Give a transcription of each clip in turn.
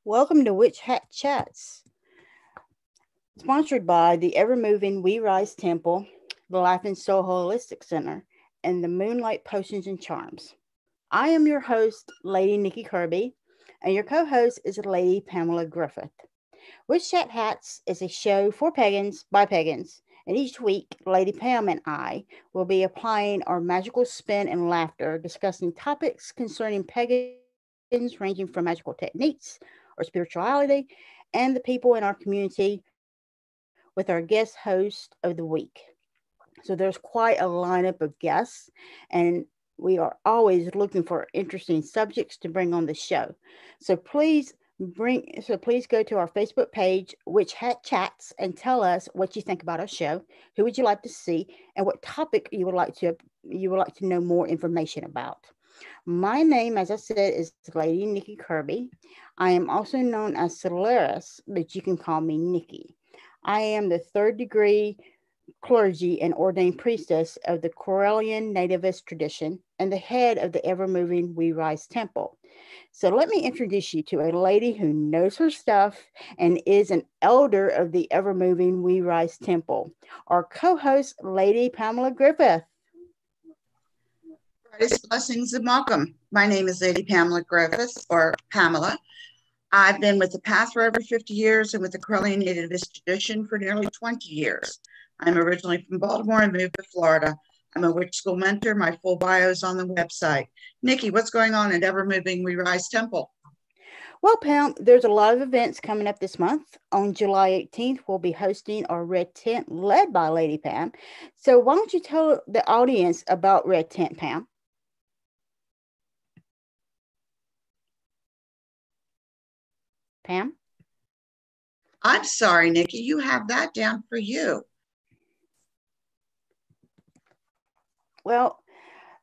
Welcome to Witch Hat Chats, sponsored by the ever-moving We Rise Temple, the Life and Soul Holistic Center, and the Moonlight Potions and Charms. I am your host, Lady Nikki Kirby, and your co-host is Lady Pamela Griffith. Witch Hat Hats is a show for pagans by pagans, and each week, Lady Pam and I will be applying our magical spin and laughter, discussing topics concerning pagans ranging from magical techniques or spirituality and the people in our community with our guest host of the week. So there's quite a lineup of guests, and we are always looking for interesting subjects to bring on the show. So please go to our Facebook page, Witch Hat Chats, and tell us what you think about our show. Who would you like to see, and what topic you would like to know more information about. My name, as I said, is Lady Nikki Kirby. I am also known as Solaris, but you can call me Nikki. I am the third degree clergy and ordained priestess of the Corellian nativist tradition and the head of the ever-moving We Rise Temple. So let me introduce you to a lady who knows her stuff and is an elder of the ever-moving We Rise Temple, our co-host, Lady Pamela Griffith. Greatest blessings and welcome. My name is Lady Pamela Griffith, or Pamela. I've been with the path for over 50 years and with the Corellian nativist tradition for nearly 20 years. I'm originally from Baltimore and moved to Florida. I'm a witch school mentor. My full bio is on the website. Nikki, what's going on at ever-moving We Rise Temple? Well, Pam, there's a lot of events coming up this month. On July 18th, we'll be hosting our Red Tent led by Lady Pam. So why don't you tell the audience about Red Tent, Pam? Pam? I'm sorry, Nikki, you have that down for you. Well,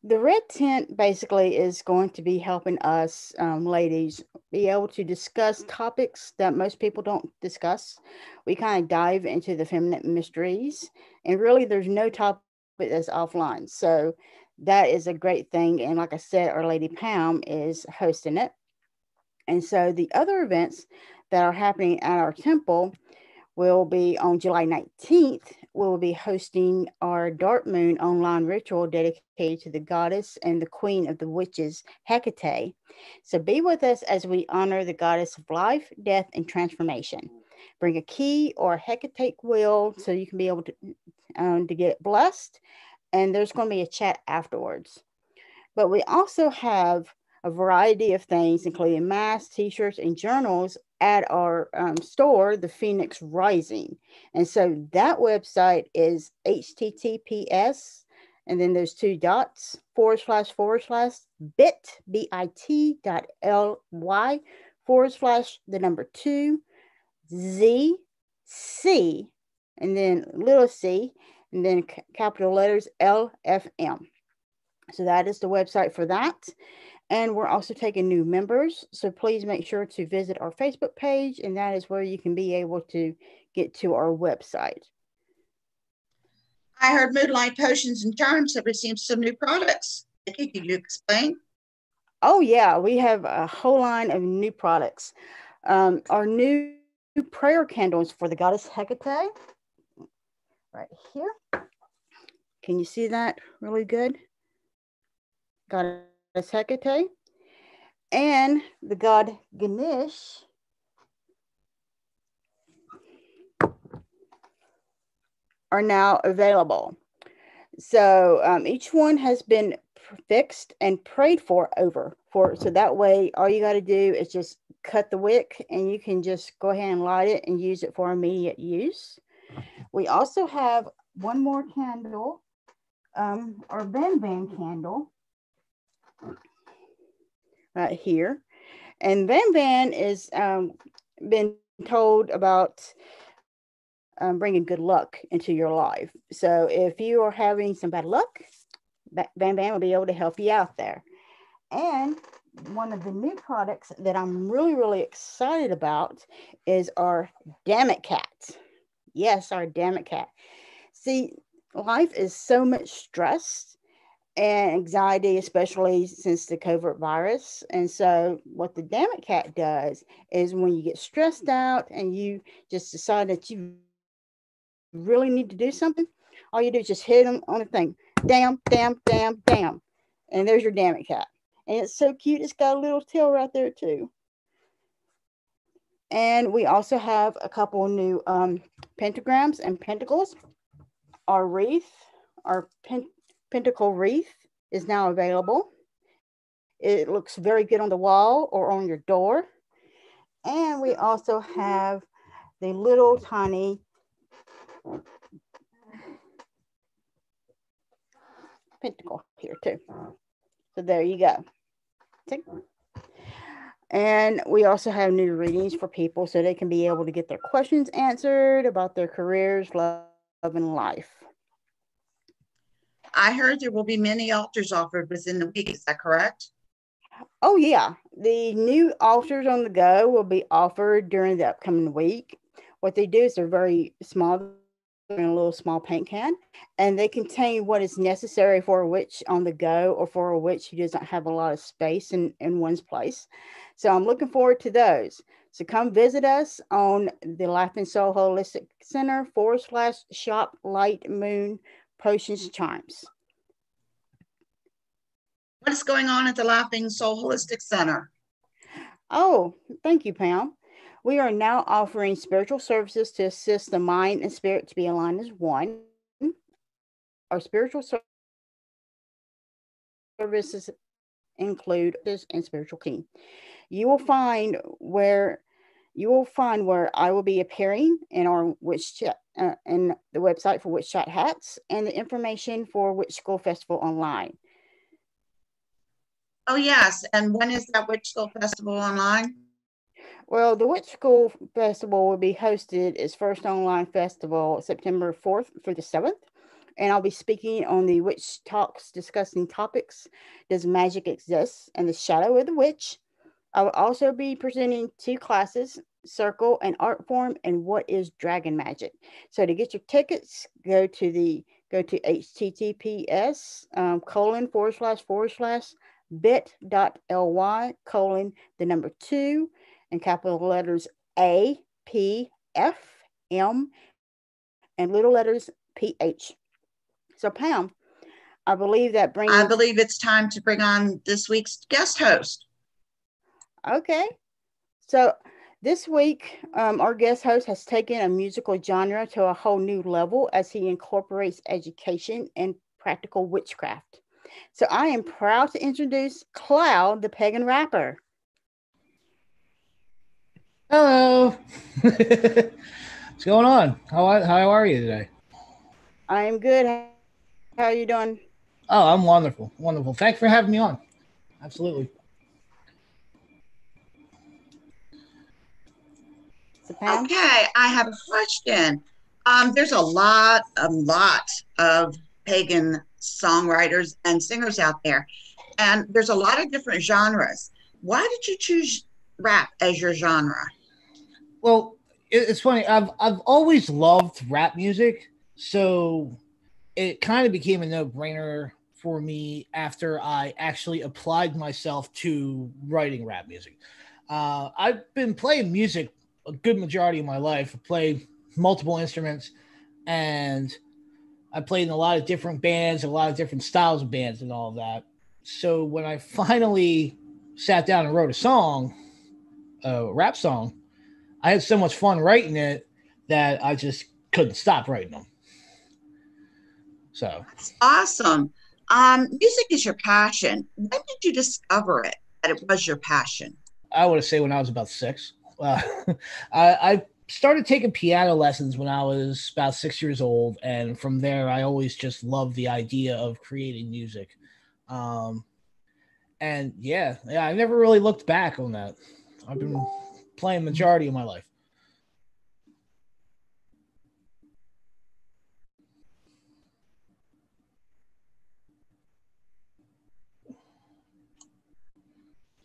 the Red Tent basically is going to be helping us ladies be able to discuss topics that most people don't discuss. We kind of dive into the feminine mysteries, and really there's no topic that's offline. So that is a great thing. And like I said, our Lady Pam is hosting it. And so the other events that are happening at our temple will be on July 19th. We'll be hosting our Dark Moon online ritual dedicated to the goddess and the queen of the witches, Hecate. So be with us as we honor the goddess of life, death, and transformation. Bring a key or a Hecate wheel so you can be able to get blessed. And there's going to be a chat afterwards. But we also have a variety of things, including masks, t-shirts, and journals at our store, the Phoenix Rising. And so that website is https, and then there's 2 dots, / bit.ly / 2 ZC, and then little c, and then capital letters LFM. So that is the website for that. And we're also taking new members. So please make sure to visit our Facebook page, and that is where you can be able to get to our website. I heard Moonlight Potions and Charms have received some new products. Nikki, can you explain? Oh, yeah. We have a whole line of new products. Our new prayer candles for the goddess Hecate. Right here. Can you see that really good? Goddess Hecate, and the god Ganesh are now available. So each one has been fixed and prayed for over. So that way, all you got to do is just cut the wick, and you can just go ahead and light it and use it for immediate use. We also have one more candle, our Van candle, right here. And Van is been told about bringing good luck into your life. So if you are having some bad luck, Van will be able to help you out there. And one of the new products that I'm really, really excited about is our Damn It Cat. Yes, our Damn It Cat. See, life is so much stress, and anxiety, especially since the COVID virus. And so, what the Damn It Cat does is when you get stressed out and you just decide that you really need to do something, all you do is just hit them on the thing. Damn, damn, damn, damn. And there's your Damn It Cat. And it's so cute. It's got a little tail right there, too. And we also have a couple new pentagrams and pentacles. Our wreath, our pentacle wreath is now available. It looks very good on the wall or on your door. And we also have the little tiny pentacle here too. So there you go. See? And we also have new readings for people so they can be able to get their questions answered about their careers, love, and life. I heard there will be many altars offered within the week. Is that correct? Oh, yeah. The new altars on the go will be offered during the upcoming week. What they do is they're very small, in a little small paint can, and they contain what is necessary for a witch on the go or for a witch who doesn't have a lot of space in one's place. So I'm looking forward to those. So come visit us on the Life and Soul Holistic Center /shop Light Moon Potions Charms. What is going on at the Laughing Soul Holistic Center? Oh, thank you, Pam. We are now offering spiritual services to assist the mind and spirit to be aligned as one. Our spiritual services include this and spiritual king. You will find where I will be appearing in our Witch Chat and the website for Witch Chat hats and the information for Witch School Festival online. Oh, yes. And when is that Witch School Festival online? Well, the Witch School Festival will be hosted its first online festival September 4th through the 7th. And I'll be speaking on the Witch Talks, discussing topics: does magic exist, and the shadow of the witch. I will also be presenting 2 classes, circle and art form, and what is dragon magic. So to get your tickets, go to https / bit.ly:2 and capital letters A, P, F, M, and little letters PH. So, Pam, I believe it's time to bring on this week's guest host. Okay. So this week, our guest host has taken a musical genre to a whole new level as he incorporates education and practical witchcraft. So I am proud to introduce Cloud the Pagan Rapper. Hello. What's going on? How are you today? I am good. How are you doing? Oh, I'm wonderful. Wonderful. Thanks for having me on. Absolutely. So, Pam? Okay, I have a question. There's a lot of pagan songwriters and singers out there, and there's a lot of different genres. Why did you choose rap as your genre? Well, it's funny. I've always loved rap music, so it kind of became a no-brainer for me after I actually applied myself to writing rap music. I've been playing music a good majority of my life. I play multiple instruments, and I played in a lot of different bands, a lot of different styles of bands, and all of that. So when I finally sat down and wrote a rap song, I had so much fun writing it that I just couldn't stop writing them. So that's awesome. Music is your passion. When did you discover that it was your passion? I would say when I was about 6. I started taking piano lessons when I was about 6 years old, and from there I always just loved the idea of creating music. And yeah, I never really looked back on that. I've been playing majority of my life.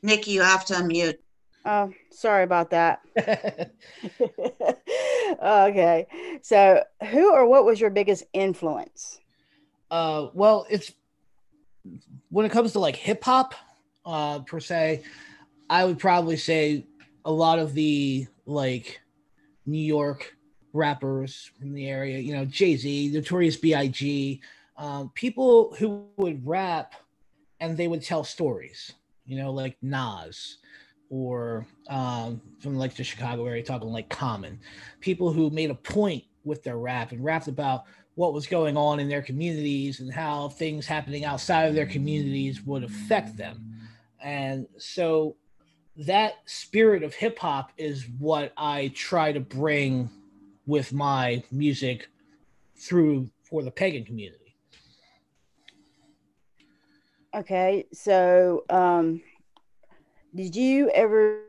Nikki, you have to unmute. Oh, sorry about that. Okay. So, who or what was your biggest influence? Well, it's when it comes to like hip hop, per se, I would probably say a lot of the like New York rappers from the area, you know, Jay-Z, Notorious B.I.G., people who would rap and they would tell stories, you know, like Nas, or from like the Chicago area, talking like Common, people who made a point with their rap and rapped about what was going on in their communities and how things happening outside of their communities would affect them. And so that spirit of hip hop is what I try to bring with my music through for the pagan community. Okay, so did you ever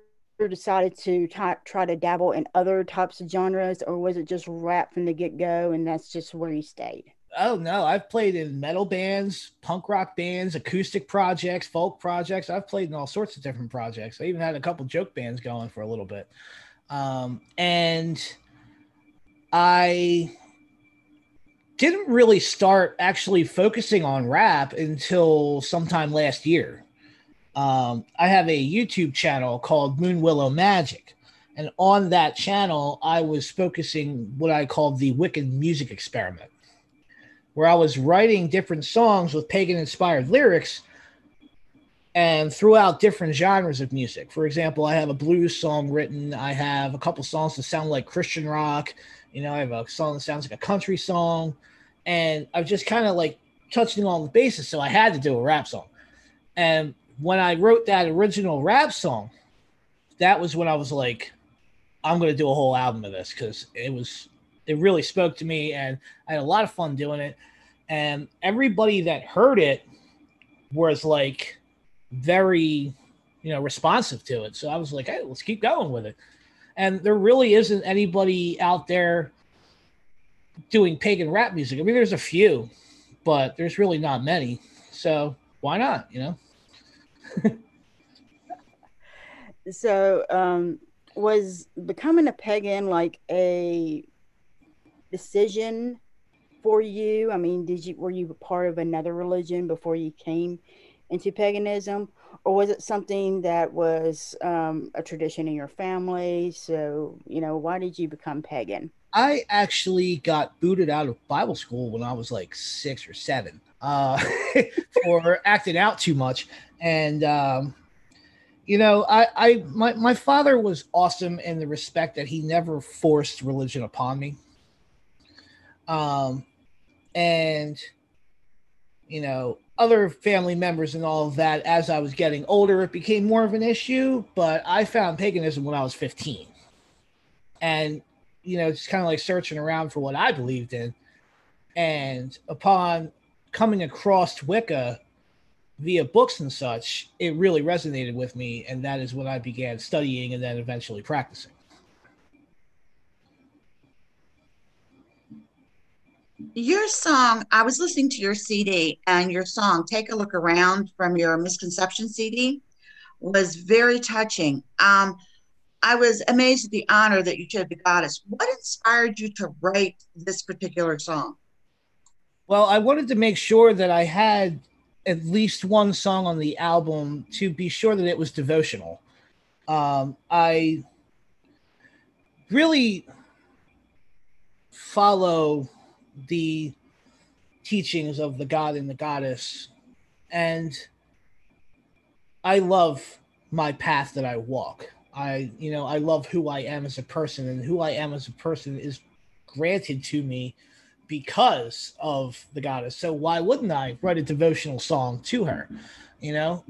decided to try to dabble in other types of genres, or was it just rap from the get go, and that's just where you stayed? Oh no, I've played in metal bands, punk rock bands, acoustic projects, folk projects. I've played in all sorts of different projects. I even had a couple joke bands going for a little bit. And I didn't really start actually focusing on rap until sometime last year. I have a YouTube channel called Moon Willow Magic. And on that channel, I was focusing what I called the Wiccan Music Experiment, where I was writing different songs with pagan inspired lyrics and throughout different genres of music. For example, I have a blues song written. I have a couple songs that sound like Christian rock. You know, I have a song that sounds like a country song. And I've just kind of like touching on the bases. So I had to do a rap song. And when I wrote that original rap song, that was when I was like, I'm going to do a whole album of this, because it really spoke to me and I had a lot of fun doing it. And everybody that heard it was like very, you know, responsive to it. So I was like, hey, let's keep going with it. And there really isn't anybody out there doing pagan rap music. I mean, there's a few, but there's really not many. So why not, you know? So, was becoming a pagan like a decision for you? I mean, were you a part of another religion before you came into paganism, or was it something that was a tradition in your family? So, why did you become pagan? I actually got booted out of Bible school when I was like 6 or 7 for acting out too much. And, you know, my father was awesome in the respect that he never forced religion upon me. And, you know, other family members and all of that, as I was getting older, it became more of an issue. But I found paganism when I was 15. And, you know, just kind of like searching around for what I believed in. And upon coming across Wicca via books and such, it really resonated with me. And that is when I began studying and then eventually practicing. Your song, I was listening to your CD, and your song, Take a Look Around, from your Misconception CD, was very touching. I was amazed at the honor that you did the goddess. What inspired you to write this particular song? Well, I wanted to make sure that I had at least one song on the album to be sure that it was devotional. I really follow the teachings of the god and the goddess, and I love my path that I walk. I love who I am as a person, and who I am as a person is granted to me because of the goddess. So why wouldn't I write a devotional song to her? You know,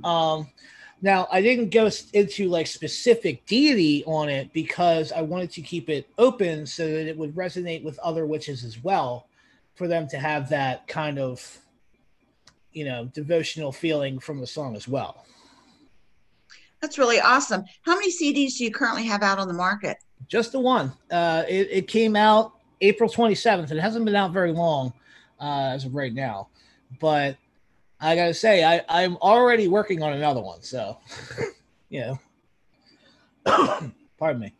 now I didn't go into like specific deity on it because I wanted to keep it open so that it would resonate with other witches as well, for them to have that kind of, you know, devotional feeling from the song as well. That's really awesome. How many CDs do you currently have out on the market? Just the one. It came out April 27th. It hasn't been out very long as of right now. But I got to say, I'm already working on another one. So, you know, pardon me.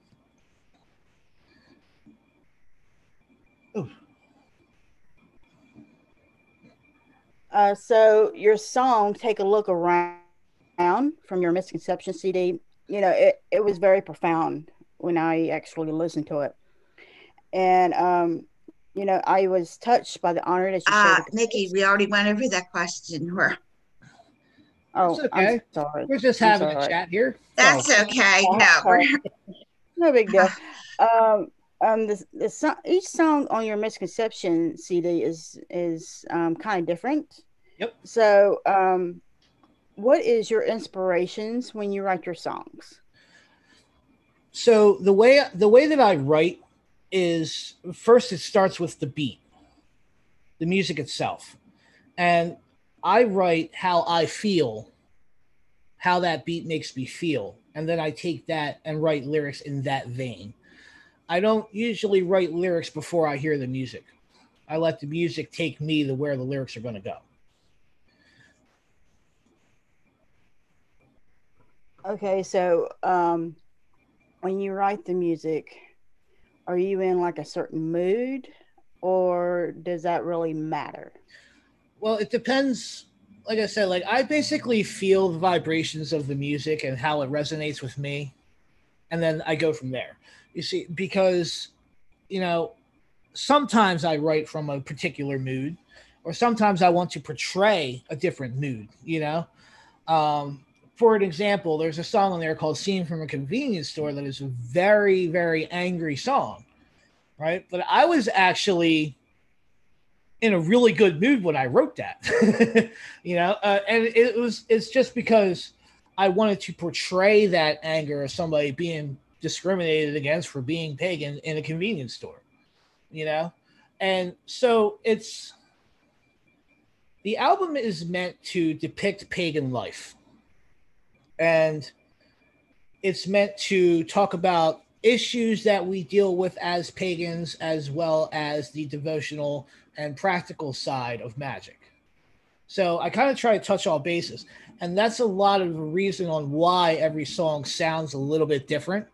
Ooh. So your song "Take a Look Around" from your Misconception CD, it was very profound when I actually listened to it, and I was touched by the honor that you shared the Nikki, composer. we already went over that question. It's Oh, I'm okay. sorry. We're just I'm having a sorry. chat here. It's all That's okay. Oh, No, we're sorry. No big deal. Um, each song on your Misconception CD is kind of different. yep. So, what is your inspirations when you write your songs? So the way that I write is first it starts with the beat, the music itself. And I write how I feel, how that beat makes me feel, and then I take that and write lyrics in that vein. I don't usually write lyrics before I hear the music. I let the music take me to where the lyrics are going to go. Okay, so when you write the music, are you in like a certain mood, or does that really matter? Well, it depends. Like I said, like I basically feel the vibrations of the music and how it resonates with me, and then I go from there. You see, because you know, sometimes I write from a particular mood, or sometimes I want to portray a different mood. For an example, there's a song on there called "Scene from a Convenience Store" that is a very, very angry song, right? But I was actually in a really good mood when I wrote that, and it's just because I wanted to portray that anger of somebody being discriminated against for being pagan in a convenience store, you know, and so the album is meant to depict pagan life, and it's meant to talk about issues that we deal with as pagans, as well as the devotional and practical side of magic. So I kind of try to touch all bases. And that's a lot of the reason on why every song sounds a little bit different,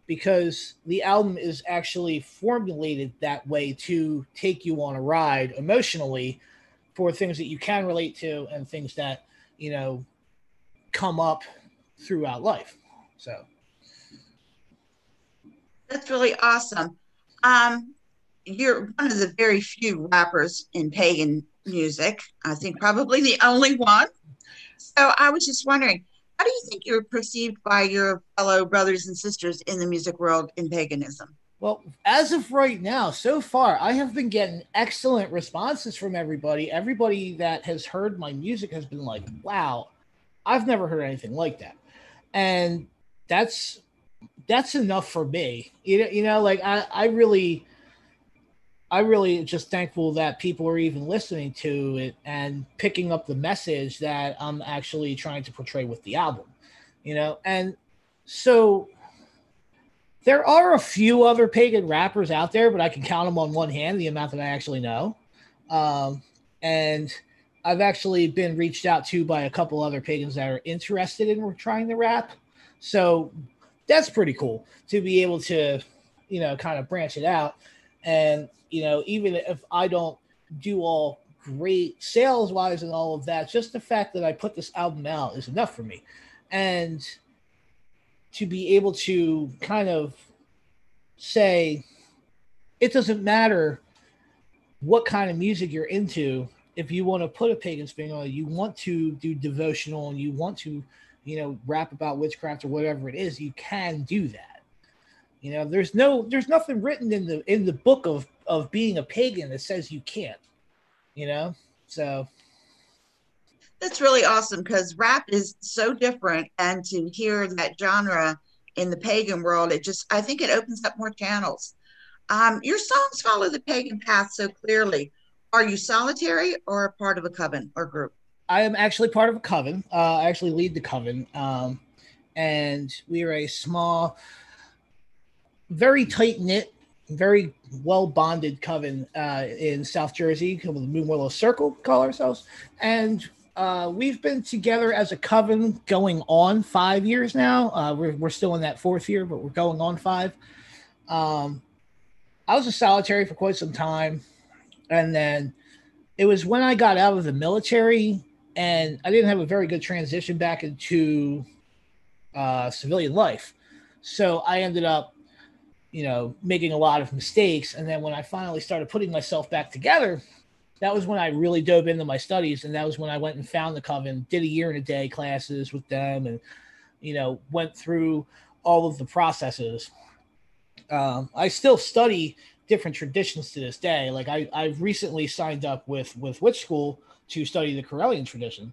because the album is actually formulated that way to take you on a ride emotionally for things that you can relate to and things that, you know, come up throughout life. So That's really awesome. Um, you're one of the very few rappers in pagan music. I think probably the only one. So I was just wondering, how do you think you're perceived by your fellow brothers and sisters in the music world in paganism? well, as of right now, so far, I have been getting excellent responses from everybody. Everybody that has heard my music has been like, wow, I've never heard anything like that. And that's that's enough for me. Like I really just thankful that people are even listening to it and picking up the message that I'm actually trying to portray with the album. And so there are a few other pagan rappers out there, but I can count them on one hand, the amount that I actually know. And I've actually been reached out to by a couple other pagans that are interested in trying to rap. So that's pretty cool to be able to, kind of branch it out. And, even if I don't do all great sales wise and all of that, just the fact that I put this album out is enough for me. And to be able to kind of say it doesn't matter what kind of music you're into. If you want to put a pagan spin on it, you want to do devotional and you want to, rap about witchcraft or whatever it is, you can do that. There's nothing written in the book of being a pagan that says you can't, you know? So That's really awesome because rap is so different. And to hear that genre in the pagan world, I think it opens up more channels. Your songs follow the pagan path so clearly. Are you solitary or a part of a coven or group? I am actually part of a coven. I actually lead the coven. And we are a small, very tight knit, very well bonded coven in South Jersey, called the Moon Willow Circle, call ourselves. And we've been together as a coven going on 5 years now. We're still in that fourth year, but we're going on five. Um, I was a solitary for quite some time. And then it was when I got out of the military and I didn't have a very good transition back into civilian life. So I ended up, making a lot of mistakes. And then when I finally started putting myself back together, that was when I really dove into my studies. And that was when I went and found the Coven, did a year and a day classes with them, and, went through all of the processes. I still study different traditions to this day. Like I've recently signed up with Witch School to study the Corellian tradition,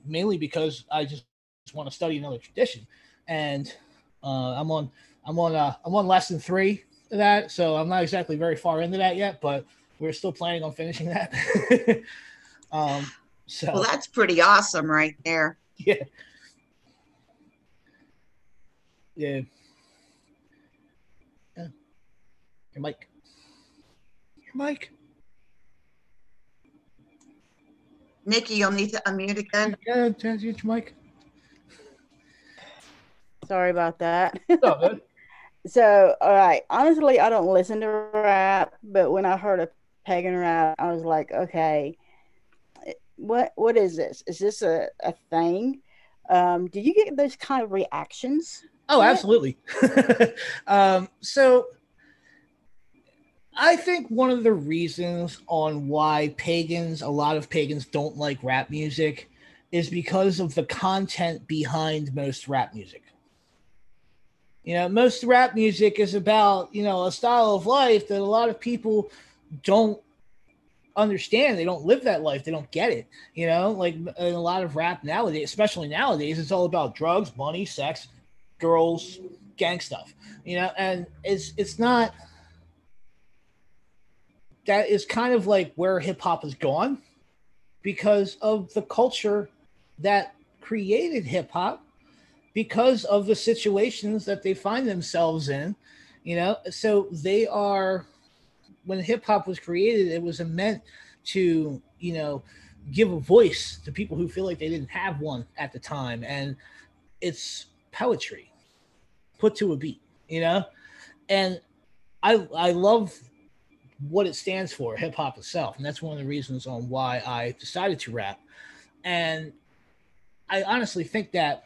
mainly because I just want to study another tradition. And I'm on lesson 3 of that, so I'm not exactly very far into that yet, but we're still planning on finishing that. So Well, that's pretty awesome right there. yeah. Yeah. Yeah. Your mic. Nikki, you'll need to unmute again. Yeah, use your mic. Sorry about that. Oh, good. So, all right. Honestly, I don't listen to rap, but when I heard a pagan rap, I was like, okay, what is this? Is this a thing? Do you get those kind of reactions? Oh, absolutely. So I think one of the reasons on why a lot of pagans don't like rap music is because of the content behind most rap music. Most rap music is about, a style of life that a lot of people don't understand. They don't live that life. They don't get it. Like in a lot of rap nowadays, especially nowadays, it's all about drugs, money, sex, girls, gang stuff, and it's not. That is kind of like where hip hop has gone because of the culture that created hip hop, because of the situations that they find themselves in, so they are, when hip hop was created, it was meant to, give a voice to people who feel like they didn't have one at the time. And it's poetry put to a beat, and I love what it stands for, hip hop itself. And that's one of the reasons on why I decided to rap. And I honestly think that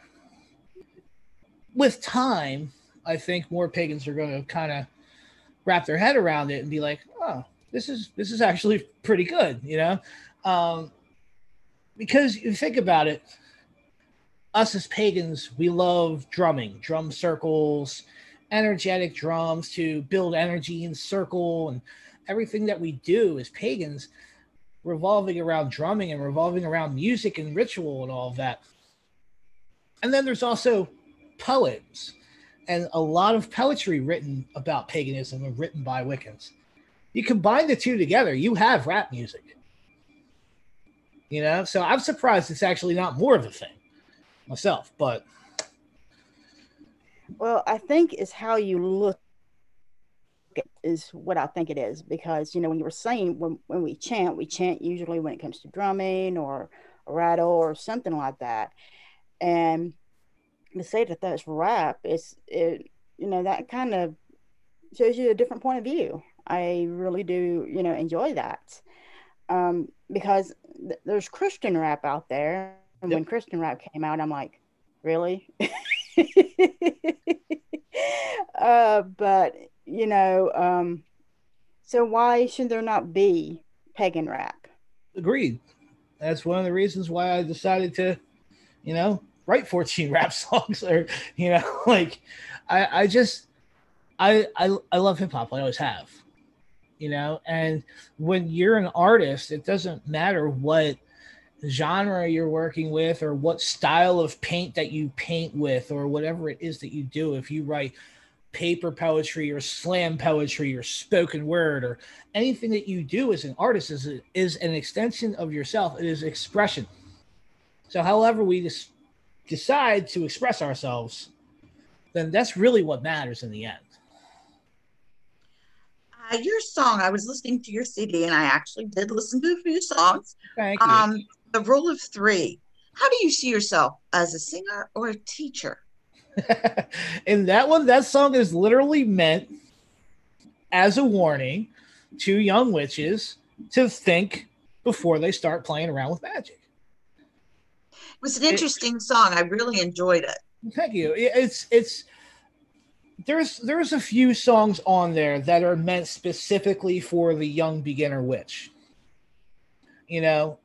with time, I think more pagans are going to kind of wrap their head around it and be like, oh, this is actually pretty good, because you think about it, us as pagans, we love drumming, drum circles, energetic drums to build energy in circle, and everything that we do as pagans revolving around drumming and revolving around music and ritual and all of that. And then there's also poems and a lot of poetry written about paganism and written by Wiccans. You combine the two together, you have rap music. So I'm surprised it's actually not more of a thing myself, but. Well, I think it's how you look is what I think it is, because when you were saying when we chant usually when it comes to drumming or a rattle or something like that, and to say that that's rap, that kind of shows you a different point of view. I really do enjoy that, because there's Christian rap out there, and when Christian rap came out, I'm like, really? But so why should there not be pagan rap? Agreed. That's one of the reasons why I decided to, write 14 rap songs, or, like I love hip hop. I always have, and when you're an artist, it doesn't matter what genre you're working with or what style of paint that you paint with or whatever it is that you do. If you write paper poetry or slam poetry or spoken word or anything that you do as an artist is an extension of yourself. It is expression. So however we decide to express ourselves, then that's really what matters in the end. Your song, I was listening to your CD, and I actually did listen to a few songs. Thank you. The Rule of Three. How do you see yourself, as a singer or a teacher? In that one, that song is literally meant as a warning to young witches to think before they start playing around with magic. It was an interesting song. I really enjoyed it. Thank you. There's a few songs on there that are meant specifically for the young beginner witch. You know,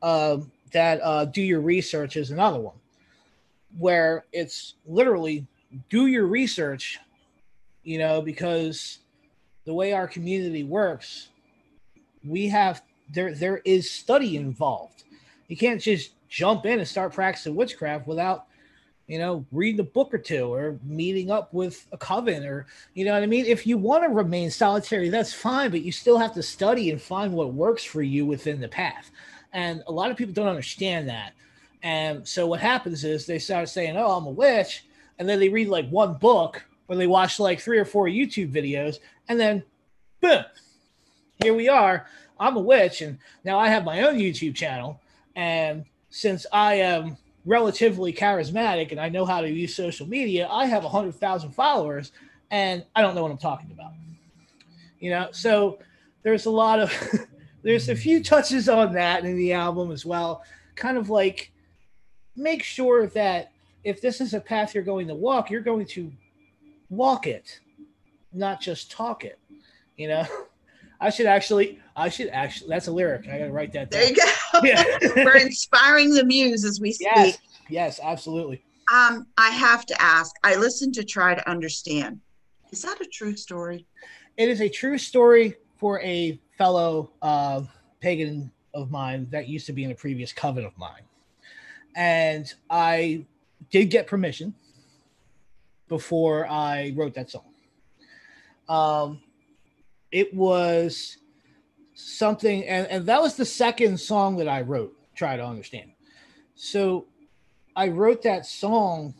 Do Your Research is another one, where it's literally do your research, you know, because the way our community works, we have there is study involved. You can't just jump in and start practicing witchcraft without, you know, reading a book or two or meeting up with a coven, or, you know what I mean? If you want to remain solitary, that's fine, but you still have to study and find what works for you within the path. And a lot of people don't understand that. And so what happens is they start saying, oh, I'm a witch. And then they read like one book, or they watch like 3 or 4 YouTube videos, and then boom, here we are. I'm a witch, and now I have my own YouTube channel. And since I am relatively charismatic and I know how to use social media, I have 100,000 followers, and I don't know what I'm talking about. You know, so there's a lot of there's a few touches on that in the album as well. Kind of like, make sure that if this is a path you're going to walk, you're going to walk it, not just talk it. You know, I should actually, that's a lyric. I got to write that down. There you go. Yeah. We're inspiring the muse as we speak. Yes, absolutely. I have to ask, I listened to Try to Understand. Is that a true story? It is a true story for a fellow pagan of mine that used to be in a previous coven of mine. And I did get permission before I wrote that song. It was something, and that was the second song that I wrote, Try to Understand. So I wrote that song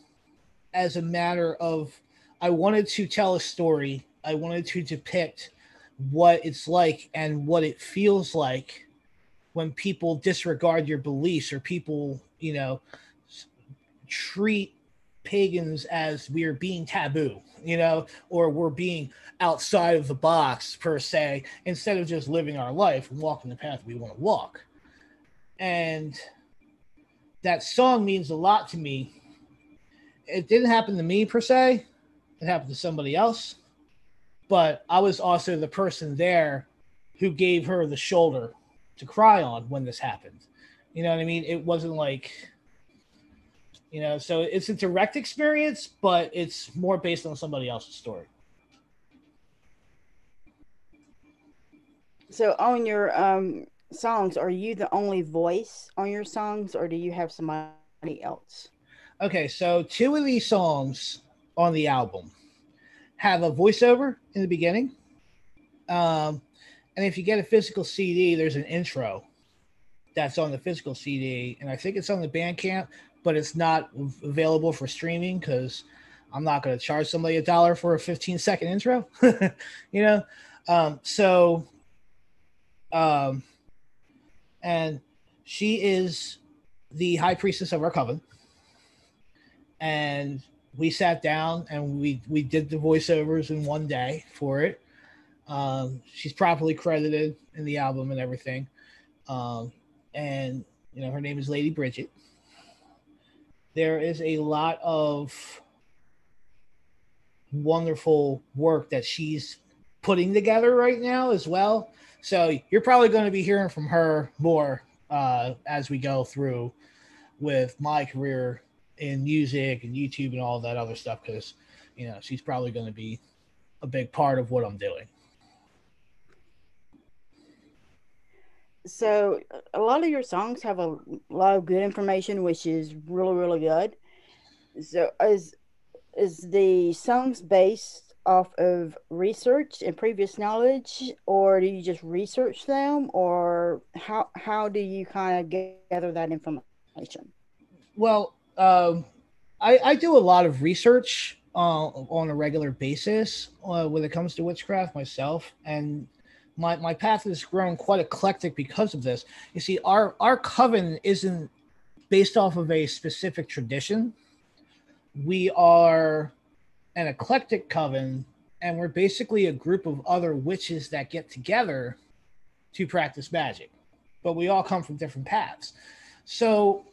as a matter of, I wanted to tell a story. I wanted to depict what it's like and what it feels like when people disregard your beliefs, or people, you know, treat pagans as we are being taboo, you know, or we're being outside of the box per se, instead of just living our life and walking the path we want to walk. And that song means a lot to me. It didn't happen to me per se. It happened to somebody else. But I was also the person there who gave her the shoulder to cry on when this happened. You know what I mean? It wasn't like, you know, so it's a direct experience, but it's more based on somebody else's story. So on your songs, are you the only voice on your songs, or do you have somebody else? Okay, so 2 of these songs on the album have a voiceover in the beginning. And if you get a physical CD, there's an intro that's on the physical CD. And I think it's on the Bandcamp, but it's not available for streaming because I'm not going to charge somebody $1 for a 15-second intro. You know? And she is the high priestess of our coven. And we sat down and we did the voiceovers in one day for it. She's properly credited in the album and everything. And, you know, her name is Lady Bridget. There is a lot of wonderful work that she's putting together right now as well. So you're probably going to be hearing from her more as we go through with my career in music and YouTube and all that other stuff, because, you know, she's probably going to be a big part of what I'm doing. So a lot of your songs have a lot of good information, which is really, really good. So is the songs based off of research and previous knowledge, or do you just research them, or how do you kind of gather that information? Well, I do a lot of research on a regular basis when it comes to witchcraft myself, and my path has grown quite eclectic because of this. You see, our coven isn't based off of a specific tradition. We are an eclectic coven, and we're basically a group of other witches that get together to practice magic. but we all come from different paths. So,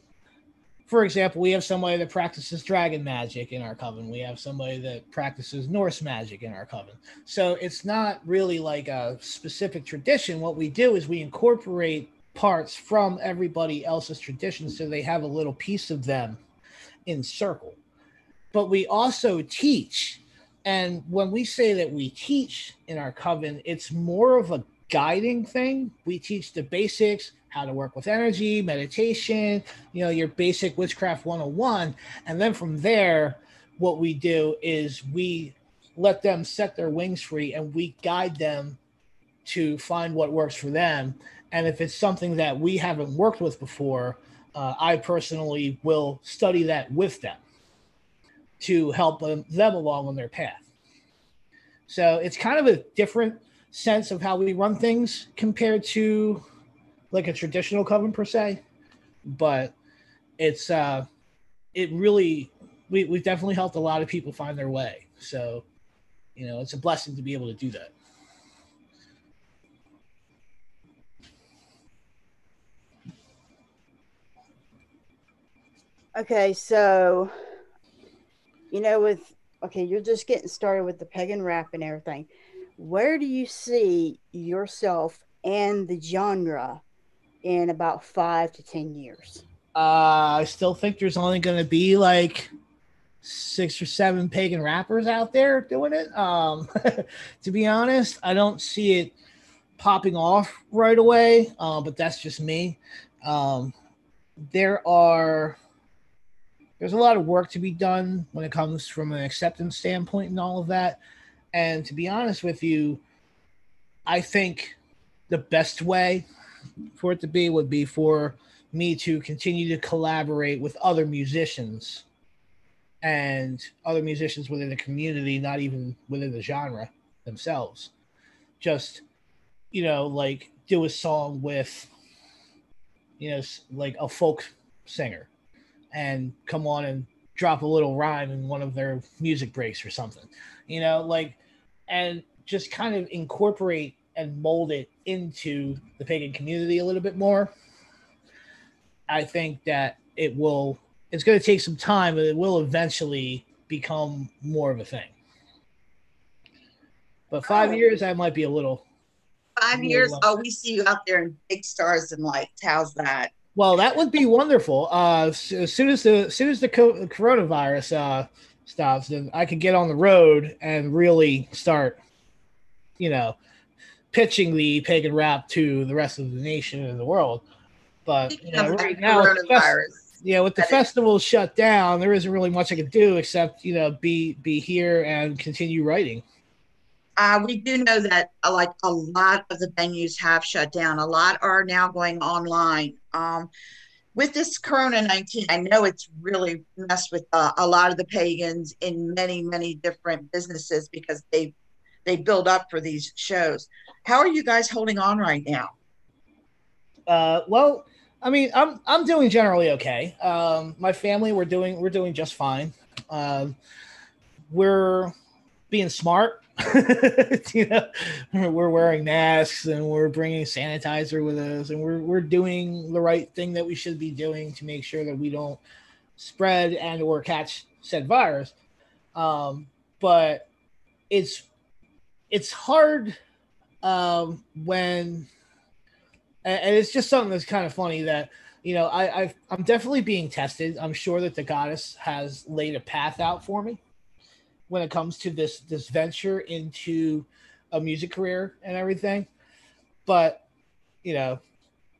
for example, we have somebody that practices dragon magic in our coven. We have somebody that practices Norse magic in our coven. So it's not really like a specific tradition. What we do is we incorporate parts from everybody else's traditions so they have a little piece of them in circle. But we also teach. And when we say that we teach in our coven, it's more of a guiding thing. We teach the basics, how to work with energy, meditation, your basic witchcraft 101. And then from there, what we do is we let them set their wings free and we guide them to find what works for them. And if it's something that we haven't worked with before, I personally will study that with them to help them along on their path. So it's kind of a different sense of how we run things compared to like a traditional coven per se, but it's we've definitely helped a lot of people find their way. So, it's a blessing to be able to do that. Okay, so you're just getting started with the pagan rap and everything. Where do you see yourself and the genre in about 5 to 10 years? I still think there's only going to be like 6 or 7 pagan rappers out there doing it. To be honest, I don't see it popping off right away, but that's just me. There's a lot of work to be done when it comes from an acceptance standpoint and all of that. And to be honest with you, I think the best way for it to be would be for me to continue to collaborate with other musicians and other musicians within the community, not even within the genre themselves. Just, like do a song with, like a folk singer and come on and drop a little rhyme in one of their music breaks or something, and just kind of incorporate and mold it into the pagan community a little bit more. I think that it's going to take some time, but it will eventually become more of a thing. But 5 years, I might be a little. 5 years? Oh, we see you out there in big stars and lights. How's that? Well, that would be wonderful. As soon as the coronavirus stops, then I could get on the road and really start, pitching the pagan rap to the rest of the nation and the world. But right now, with the festival shut down, there isn't really much I can do except be here and continue writing. We do know that a lot of the venues have shut down. A lot are now going online. With this Corona-19, I know it's really messed with a lot of the pagans in many, many different businesses because they build up for these shows. How are you guys holding on right now? Well, I mean, I'm doing generally okay. My family, we're doing just fine. We're being smart. We're wearing masks and we're bringing sanitizer with us, and we're doing the right thing that we should be doing to make sure that we don't spread and or catch said virus. But it's hard when, and it's just something that's kind of funny that I'm definitely being tested. I'm sure that the goddess has laid a path out for me when it comes to this venture into a music career and everything. But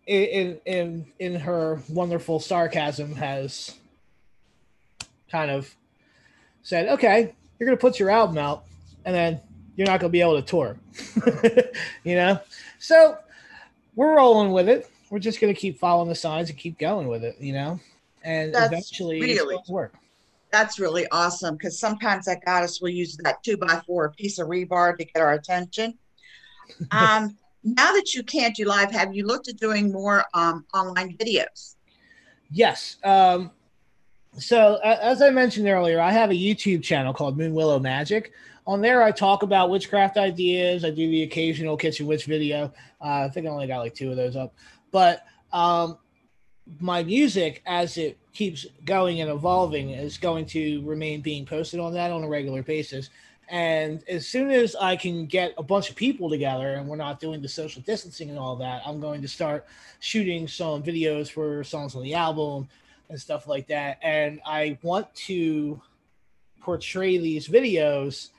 in her wonderful sarcasm has kind of said, okay, you're gonna put your album out and then you're not gonna be able to tour. So we're rolling with it. We're just gonna keep following the signs and keep going with it, and eventually it's going to work. That's really awesome, because sometimes that goddess will use that 2x4 piece of rebar to get our attention. Now that you can't do live, have you looked at doing more online videos? Yes. So as I mentioned earlier, I have a YouTube channel called Moon Willow Magic. On there, I talk about witchcraft ideas. I do the occasional kitchen witch video. I think I only got like 2 of those up. But my music, as it keeps going and evolving, is going to remain being posted on that on a regular basis. And as soon as I can get a bunch of people together and we're not doing the social distancing and all that, I'm going to start shooting some videos for songs on the album and stuff like that. And I want to portray these videos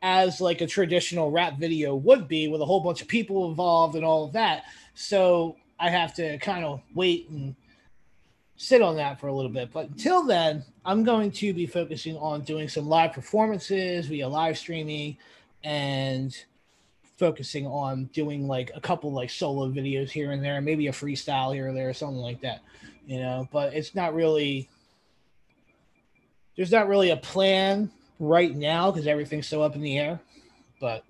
as like a traditional rap video would be, with a whole bunch of people involved and all of that. So I have to kind of wait and sit on that for a little bit. But until then, I'm going to be focusing on doing some live performances via live streaming and focusing on doing like a couple like solo videos here and there, maybe a freestyle here or there, something like that, but it's not really, there's not really a plan right now because everything's so up in the air. But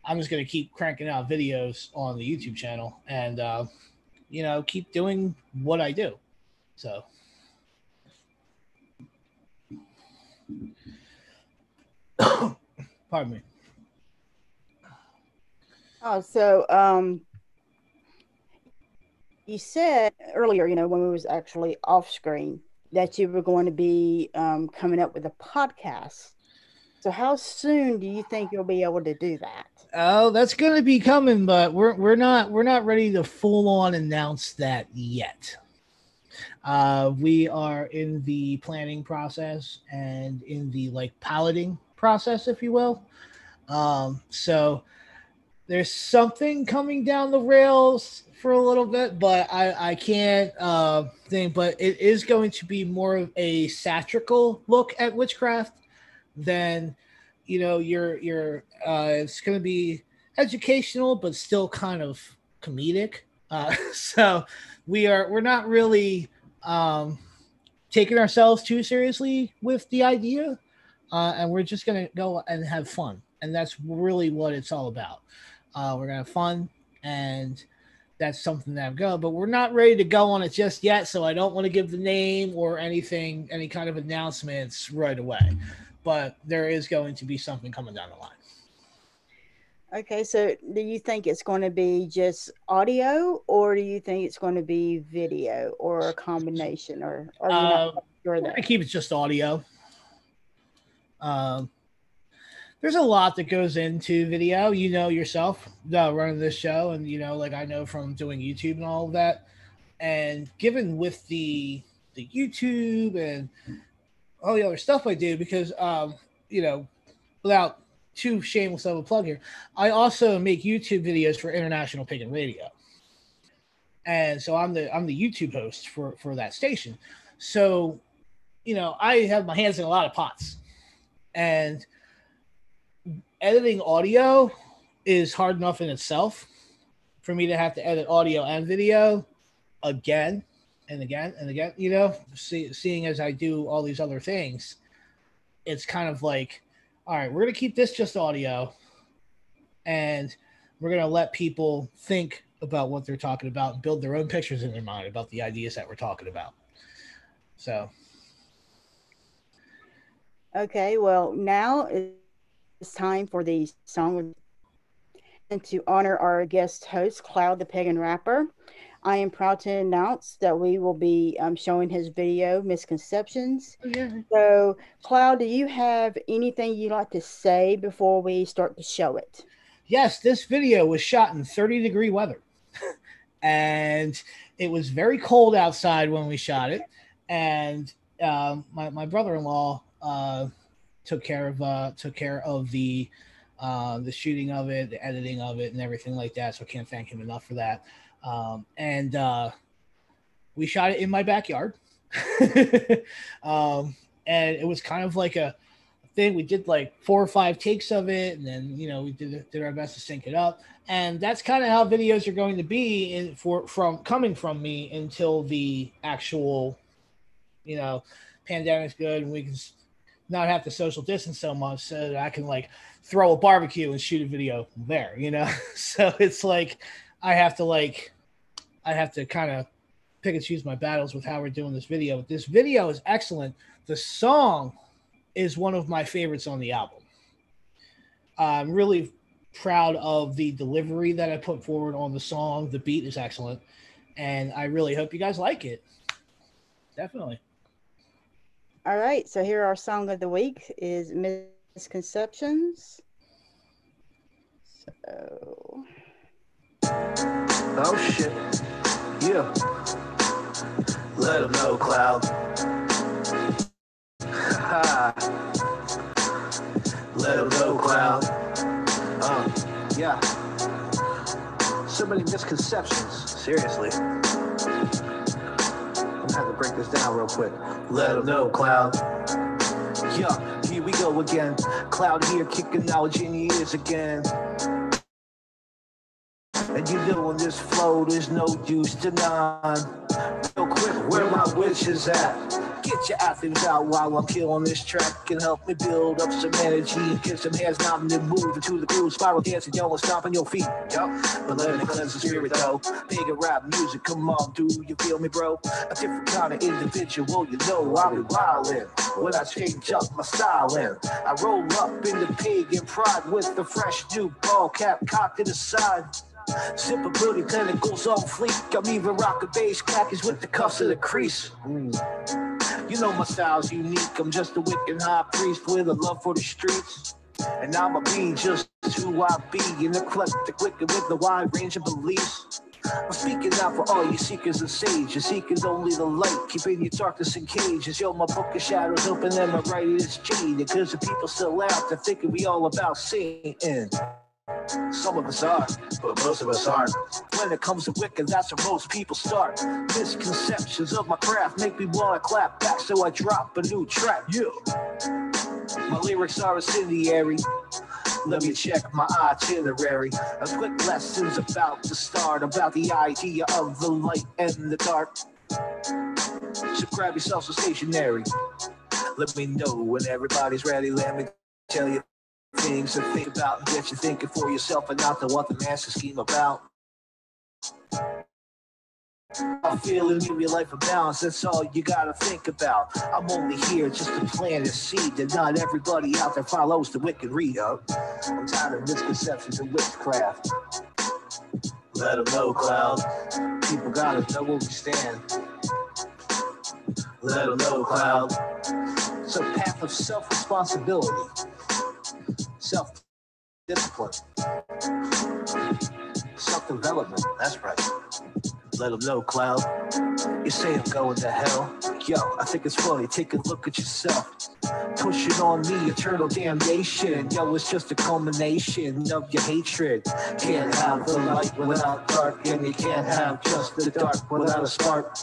I'm just going to keep cranking out videos on the YouTube channel and, keep doing what I do. So, pardon me. Oh, so you said earlier, when we was actually off screen, that you were going to be coming up with a podcast. So how soon do you think you'll be able to do that? Oh, that's going to be coming, but we're not ready to full on announce that yet. We are in the planning process and in the like piloting process, if you will. So there's something coming down the rails for a little bit, but I can't think. But it is going to be more of a satirical look at witchcraft than your it's going to be educational, but still kind of comedic. So we're not really taking ourselves too seriously with the idea, and we're just going to go and have fun, and that's really what it's all about. We're going to have fun, and that's something that I've got, but we're not ready to go on it just yet, so I don't want to give the name or anything, any kind of announcements right away. But there is going to be something coming down the line. Okay, so do you think it's going to be just audio, or do you think it's going to be video, or a combination, or are you not sure that? I keep it just audio. There's a lot that goes into video, yourself, running this show, and like I know from doing YouTube and all of that. And given with the YouTube and all the other stuff I do, because without too shameless of a plug here, I also make YouTube videos for International Pagan Radio, and so I'm the YouTube host for that station. So I have my hands in a lot of pots, and editing audio is hard enough in itself. For me to have to edit audio and video again and again and again, seeing as I do all these other things, it's kind of like, all right, we're going to keep this just audio, and we're going to let people think about what they're talking about and build their own pictures in their mind about the ideas that we're talking about. So. Okay, well, now it's time for the song, and to honor our guest host, Cloud the Pagan Rapper. I am proud to announce that we will be showing his video, Misconceptions. Yeah. So, Cloud, do you have anything you'd like to say before we start to show it? Yes, this video was shot in 30-degree weather. And it was very cold outside when we shot it. And my brother-in-law took care of the shooting of it, the editing of it, and everything like that. So I can't thank him enough for that. And we shot it in my backyard. And it was kind of like a thing. We did like 4 or 5 takes of it, and then we did our best to sync it up. And that's kind of how videos are going to be coming from me until the actual pandemic's good and we can not have to social distance so much, so that I can like throw a barbecue and shoot a video there, So it's like I have to kind of pick and choose my battles with how we're doing this video. But this video is excellent. The song is one of my favorites on the album. I'm really proud of the delivery that I put forward on the song. The beat is excellent. and I really hope you guys like it. Definitely. All right, so here our song of the week is Misconceptions. So. Oh shit. Yeah. Let them know, Cloud. Let them know, Cloud. Yeah. So many misconceptions. Seriously. I'm gonna have to break this down real quick. Let them know, Cloud. Yeah, here we go again. Cloud here, kicking knowledge in your ears again. And you know in this flow, there's no use denying. Real quick, where my witch is at? Get your athletes out while I'm killing this track and help me build up some energy and get some hands nodding and moving to the groove, spiral dancing, yo, and stomping your feet. Yup, but let me cleanse the spirit though. Pagan rap music, come on, do you feel me, bro? A different kind of individual, you know I'll be wildin' when I change up my styling. I roll up in the pagan pride with the fresh new ball cap cocked to the side. Sip a booty, tentacles on fleek. I'm even rocking bass khakis with the cuffs of the crease. You know my style's unique. I'm just a wicked high priest with a love for the streets. And I'ma be just who I be, an eclectic wicked with a wide range of beliefs. I'm speaking out for all you seekers of sage. Your seekers only the light, keeping your darkness in cages. Yo, my book of shadows open and my right is jaded. Cause the people still out there thinking we all about Satan. Some of us are, but most of us aren't. When it comes to wicked, that's where most people start. Misconceptions of my craft make me wanna clap back, so I drop a new track. Yeah. My lyrics are incendiary. Let me check my itinerary. A quick lesson's about to start about the idea of the light and the dark. So grab yourself some stationery. Let me know when everybody's ready. Let me tell you things to think about and get you thinking for yourself and not to what the masses scheme about. I feel and give your life a balance, that's all you gotta think about. I'm only here just to plant a seed that not everybody out there follows the wicked read of. I'm tired of misconceptions and witchcraft. Let them know, Cloud. People gotta know where we stand. Let them know, Cloud. It's a path of self-responsibility. Self-discipline, self-development, that's right. Let them know, Cloud. You say I'm going to hell. Yo, I think it's funny, take a look at yourself. Pushing on me, eternal damnation. Yo, it's just a culmination of your hatred. Can't have the light without dark, and you can't have just the dark without a spark.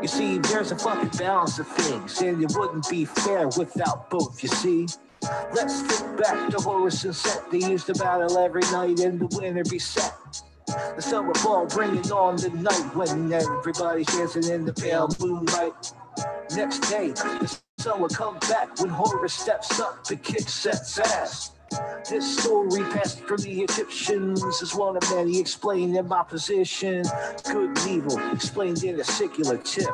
You see, there's a fucking balance of things, and it wouldn't be fair without both, you see. Let's think back to Horus and Set. They used to battle every night and the winter be set. The summer ball bringing on the night when everybody's dancing in the pale moonlight. Next day, the sun will come back when Horus steps up and kicks Set's ass. This story passed from the Egyptians is one of many explained in my position. Good and evil explained in a secular tiff.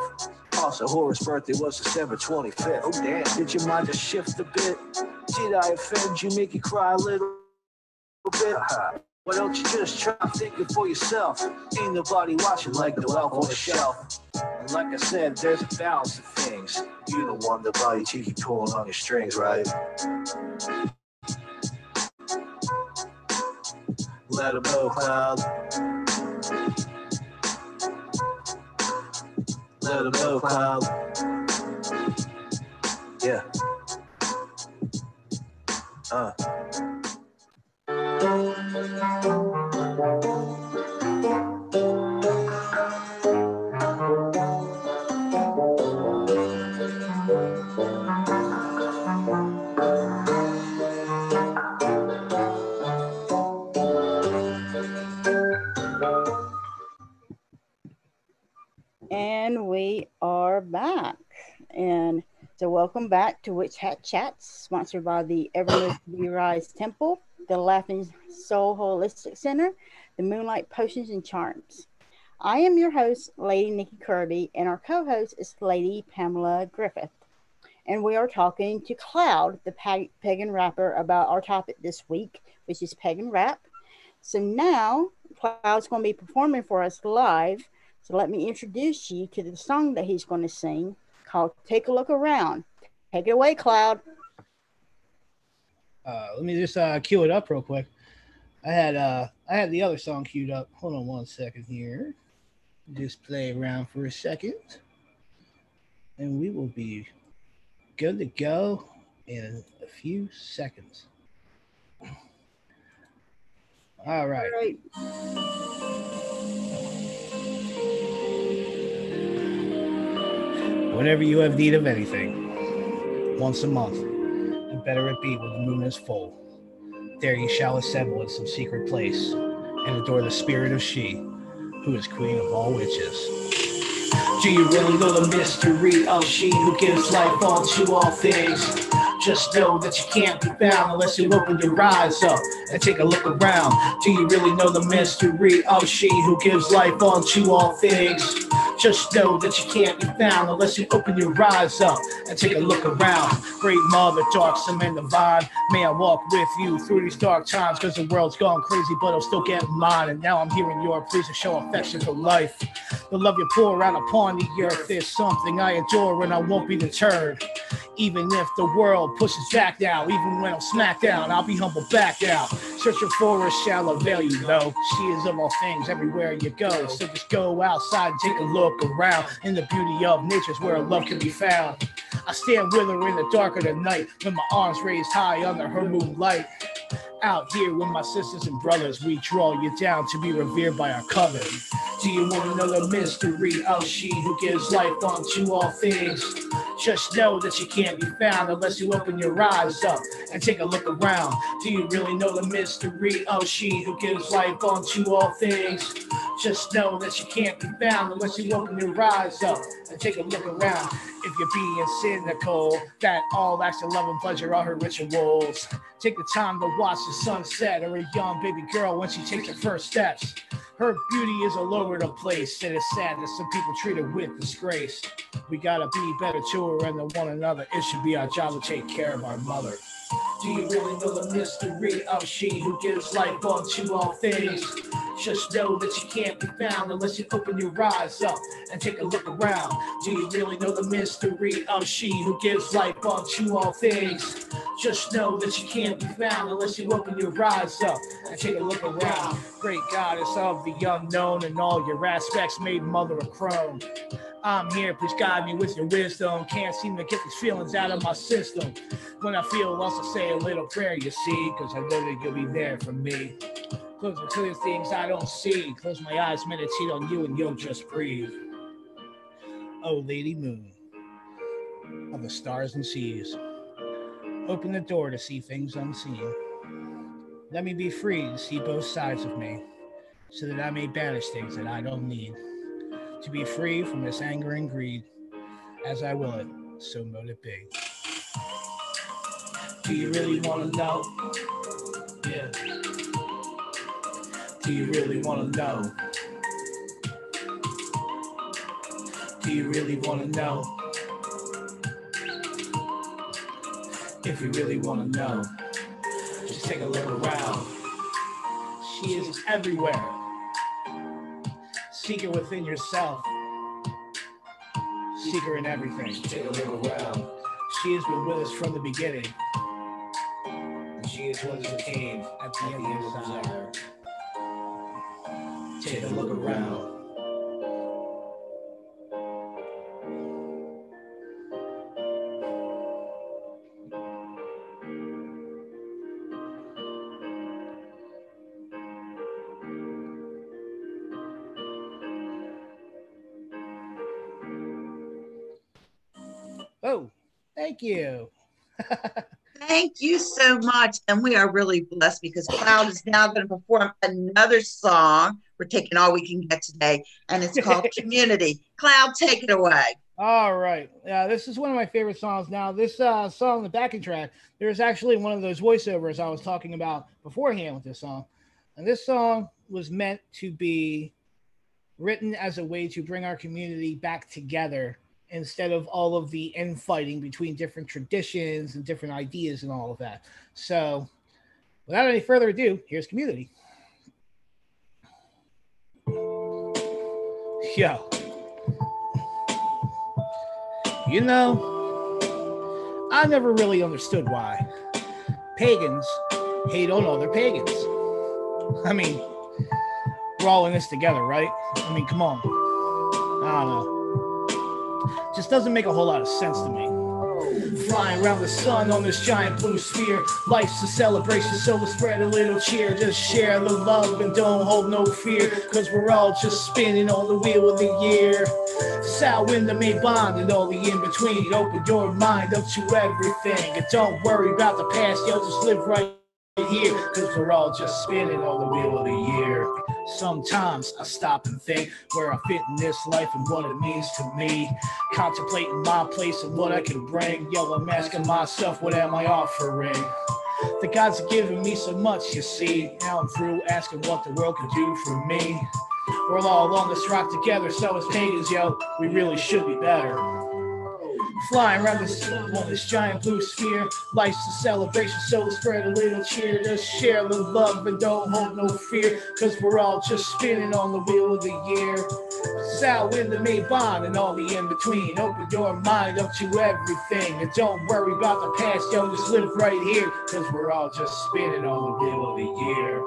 Also, Horus' birthday was December 25th. Oh, damn. Did your mind just shift a bit? Did I offend you, make you cry a little bit? Why don't you just try thinking for yourself? Ain't nobody watching like the elf on the shelf. And like I said, there's a balance of things. You don't want nobody cheeky pulling on your strings, right? Let them know, Cloud. Let them know, Cloud. Yeah. And we are back. And so welcome back to Witch Hat Chats, sponsored by the Evermore We Rise Temple, the Laughing Soul Holistic Center, the Moonlight Potions and Charms. I am your host, Lady Nikki Kirby, and our co-host is Lady Pamela Griffith. And we are talking to Cloud, the pagan rapper, about our topic this week, which is pagan rap. So now Cloud's going to be performing for us live. So let me introduce you to the song that he's going to sing called Take a Look Around. Take it away, Cloud. Let me just cue it up real quick. I had the other song queued up. Hold on one second here. Just play around for a second. And we will be good to go in a few seconds. All right. All right. Whenever you have need of anything, once a month, and better it be when the moon is full, there you shall assemble in some secret place and adore the spirit of she, who is queen of all witches. Do you really know the mystery of she who gives life unto all things? Just know that you can't be found unless you open your eyes up and take a look around. Do you really know the mystery of she who gives life unto all things? Just know that you can't be found unless you open your eyes up and take a look around. Great mother, darksome and divine, may I walk with you through these dark times, cause the world's gone crazy, but I'll still get mine. And now I'm hearing your pleas to show affection for life. The love you pour out upon the earth is something I adore, and I won't be deterred. Even if the world pushes back now, even when I'm smacked down, I'll be humble back now. Searching for a shall avail you, though. She is of all things everywhere you go. So just go outside and take a look around. In the beauty of nature's where love can be found. I stand with her in the dark of the night, with my arms raised high under her moonlight. Out here with my sisters and brothers, we draw you down to be revered by our coven. Do you want to know the mystery of she who gives life unto all things? Just know that you can't be found unless you open your eyes up and take a look around. Do you really know the mystery of she who gives life unto all things? Just know that you can't be found unless you open your eyes up and take a look around. If you're being cynical, that all acts of love and pleasure are her rituals. Take the time to watch the sunset, or a young baby girl when she takes her first steps. Her beauty is all over the place, and it's sad that some people treat her with disgrace. We gotta be better to her and to one another. It should be our job to take care of our mother. Do you really know the mystery of she who gives life unto all things? Just know that you can't be found unless you open your eyes up and take a look around. Do you really know the mystery of she who gives life unto all things? Just know that you can't be found unless you open your eyes up and take a look around. Great goddess of the unknown, and all your aspects made mother of crone. I'm here, please guide me with your wisdom. Can't seem to get these feelings out of my system. When I feel lost, I say a little prayer, you see, cause I know that you'll be there for me. Close the clear things I don't see. Close my eyes, meditate on you, and you'll just breathe. Oh, Lady Moon of the stars and seas, open the door to see things unseen. Let me be free to see both sides of me, so that I may banish things that I don't need. To be free from this anger and greed, as I will it, so mote it be. Do you really want to know? Yeah. Do you really want to know? Do you really want to know? If you really want to know, just take a look around. She is everywhere. Seek her within yourself. Seek her in everything. Take a look around. She has been with us from the beginning. And she is what came at the end of the desire. Take a look around. Oh, thank you. Thank you so much. And we are really blessed because Cloud is now going to perform another song. We're taking all we can get today, and it's called Community. Cloud, take it away. All right. This is one of my favorite songs. Now, this song, the backing track, there's actually one of those voiceovers I was talking about beforehand with this song. And this song was meant to be written as a way to bring our community back together instead of all of the infighting between different traditions and different ideas and all of that. So without any further ado, here's Community. Yo, you know, I never really understood why pagans hate on other pagans. I mean, we're all in this together, right? I mean, come on. I don't know. Just doesn't make a whole lot of sense to me. Flying around the sun on this giant blue sphere. Life's a celebration, so let's spread a little cheer. Just share the love and don't hold no fear, cause we're all just spinning on the wheel of the year. South wind that may bond and all the in-between. Open your mind up to everything, and don't worry about the past, yo, just live right here, cause we're all just spinning on the wheel of the year. Sometimes I stop and think where I fit in this life and what it means to me. Contemplating my place and what I can bring. Yo, I'm asking myself, what am I offering? The gods have given me so much, you see. Now I'm through asking what the world can do for me. We're all on this rock together, so as pagans, yo, we really should be better. Flying around the sun on this giant blue sphere. Life's a celebration, so let's spread a little cheer. Just share the love and don't hold no fear, cause we're all just spinning on the wheel of the year. South wind that may bond and all the in-between. Open your mind up to everything, and don't worry about the past, yo, just live right here, cause we're all just spinning on the wheel of the year.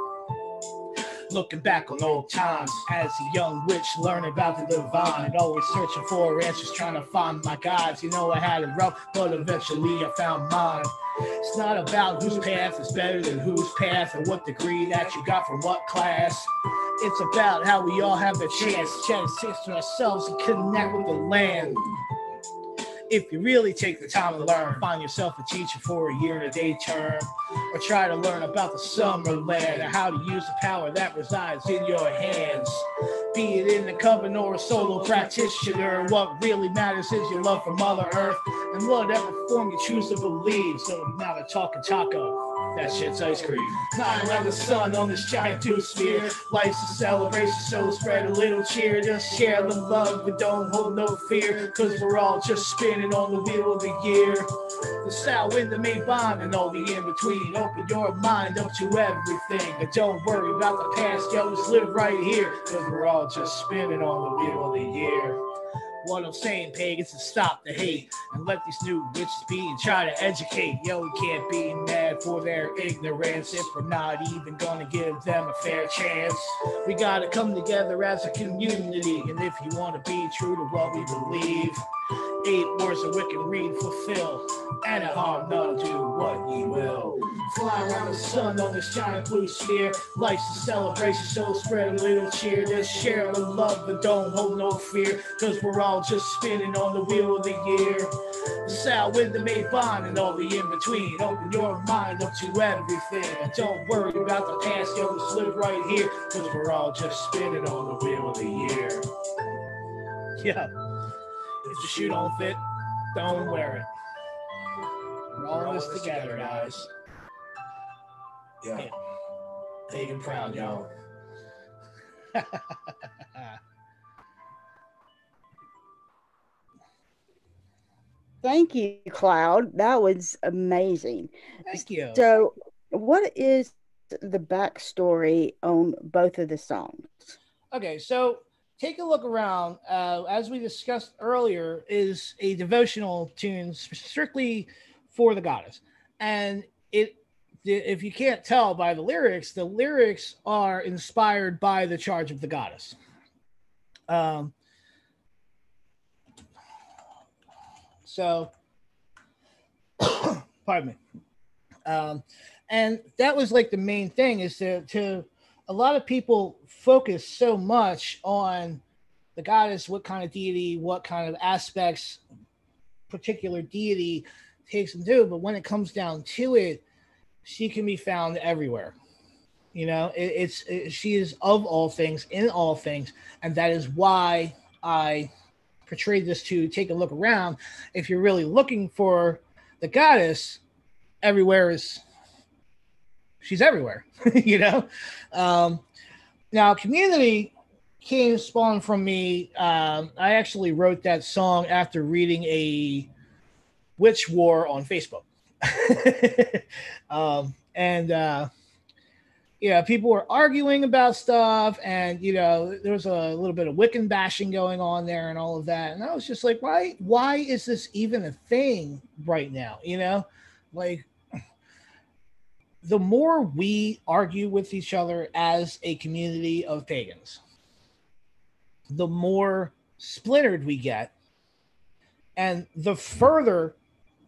Looking back on old times as a young witch, learning about the divine, always searching for answers, trying to find my guides. You know I had it rough, but eventually I found mine. It's not about whose path is better than whose path, or what degree that you got from what class. It's about how we all have the chance to to ourselves and connect with the land. If you really take the time to learn, find yourself a teacher for a year-to-day term, or try to learn about the summer land and how to use the power that resides in your hands. Be it in the coven or a solo practitioner, what really matters is your love for Mother Earth and whatever form you choose to believe. So I'm not a talking taco. That shit's ice cream. Flying around the sun on this giant blue sphere. Life's a celebration, so spread a little cheer. Just share the love and don't hold no fear, cause we're all just spinning on the wheel of the year. The south wind that may bond and all the in-between. Open your mind up to everything, and don't worry about the past, yo, just live right here, cause we're all just spinning on the wheel of the year. What I'm saying, pagans, is stop the hate and let these new witches be and try to educate. Yo, we can't be mad for their ignorance if we're not even gonna give them a fair chance. We gotta come together as a community, and if you wanna be true to what we believe, 8 words that we can read, fulfill, and at harm none, do what ye will. Fly around the sun on this giant blue sphere. Life's a celebration, so spread a little cheer. Just share the love and don't hold no fear, cause we're all just spinning on the wheel of the year. The south wind that may bond and all the in-between. Open your mind up to everything, and don't worry about the past, yo, just live right here, cause we're all just spinning on the wheel of the year. Yeah. If the shoe don't fit, don't wear it. We're all in this together, guys. Yeah. Big and proud, y'all. Thank you, Cloud. That was amazing. Thank you. So, what is the backstory on both of the songs? Okay, so take a look around. As we discussed earlier, is a devotional tune strictly for the goddess, and if you can't tell by the lyrics are inspired by the charge of the goddess. So, pardon me. And that was like the main thing, is to a lot of people focus so much on the goddess, what kind of deity, what kind of aspects particular deity takes them to, but when it comes down to it, she can be found everywhere. You know, she is of all things, in all things, and that is why I portrayed this to take a look around. If you're really looking for the goddess, she's everywhere. You know. Now, Community spawned from me. I actually wrote that song after reading a witch war on Facebook. And people were arguing about stuff, and there was a little bit of Wiccan bashing going on there and all of that. And I was just like, why is this even a thing right now? Like, the more we argue with each other as a community of pagans, the more splintered we get, and the further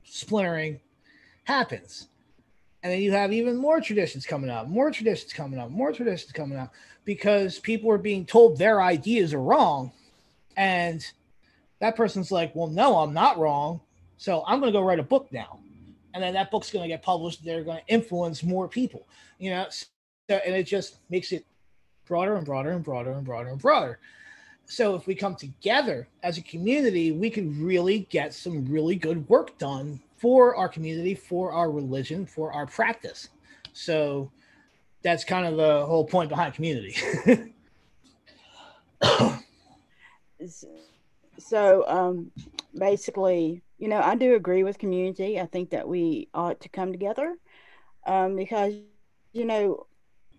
splintering happens. And then you have even more traditions coming up, because people are being told their ideas are wrong. And that person's like, well, no, I'm not wrong. So I'm going to go write a book now. And then that book's going to get published. They're going to influence more people, and it just makes it broader and broader and broader and broader and broader. So if we come together as a community, we can really get some really good work done for our community, for our religion, for our practice. So that's kind of the whole point behind community. So basically, I do agree with community. I think that we ought to come together because,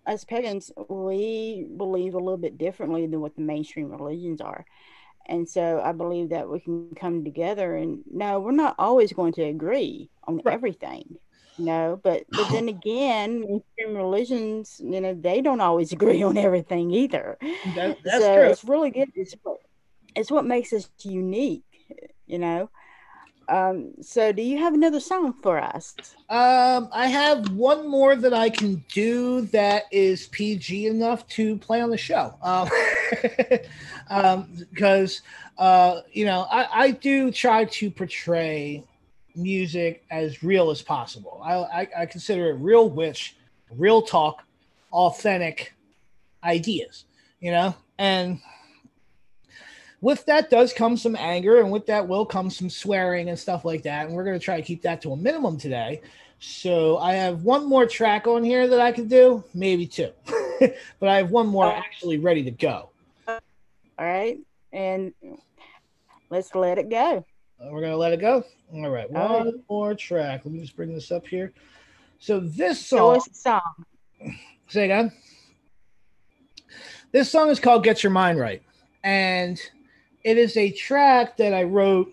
as pagans, we believe a little bit differently than what the mainstream religions are. And so I believe that we can come together, and no, we're not always going to agree on everything, but then again, mainstream religions, they don't always agree on everything either. That's so true. It's really good. It's what makes us unique, So do you have another song for us? I have one more that I can do that is PG enough to play on the show. Because I do try to portray music as real as possible. I consider it real witch, real talk, authentic ideas, and with that does come some anger, and with that will come some swearing and stuff like that. And we're going to try to keep that to a minimum today. So I have one more track on here that I can do, maybe two, but I have one more actually ready to go. All right. And let's let it go. We're going to let it go. All right. One more track. Let me just bring this up here. So this song. Say again. This song is called Get Your Mind Right. And it is a track that I wrote.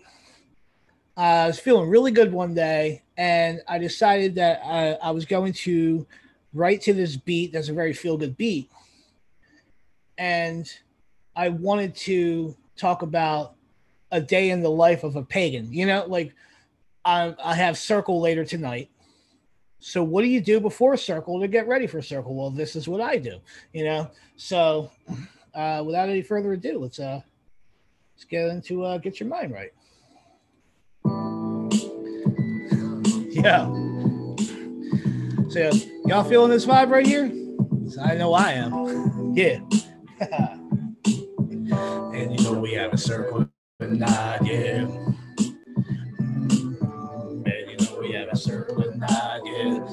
I was feeling really good one day, and I decided that I was going to write to this beat that's a very feel-good beat. And I wanted to talk about a day in the life of a pagan. I have Circle later tonight. So what do you do before Circle to get ready for Circle? Well, this is what I do, So without any further ado, let's get into Get Your Mind Right. Yeah. So y'all feeling this vibe right here? I know I am. Yeah. And we have a circle tonight, yeah. And we have a circle tonight, yeah.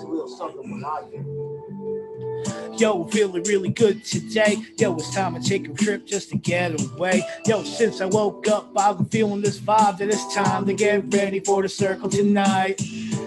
Yo, feeling really good today. Yo, it's time to take a trip just to get away. Yo, since I woke up, I've been feeling this vibe that it's time to get ready for the circle tonight.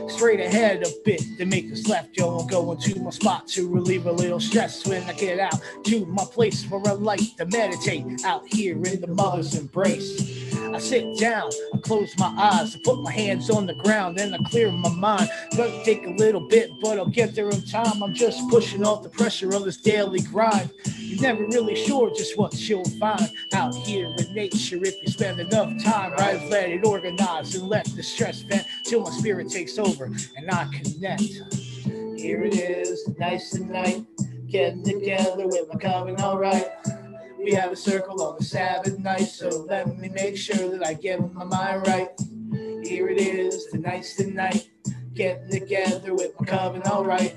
Straight ahead a bit to make this left, yo. I'm going to my spot to relieve a little stress when I get out to my place where I like to meditate out here in the mother's embrace. I sit down, I close my eyes, I put my hands on the ground, and I clear my mind. Gonna take a little bit, but I'll get there in time. I'm just pushing off the pressure of this daily grind. You're never really sure just what you'll find out here in nature if you spend enough time. Right, let it organize and let the stress vent till my spirit takes over and I connect. Here it is, nice and night, getting together with my coming all right. We have a circle on the Sabbath night, so let me make sure that I get my mind right. Here it is, the nice night, getting together with my coven, all right.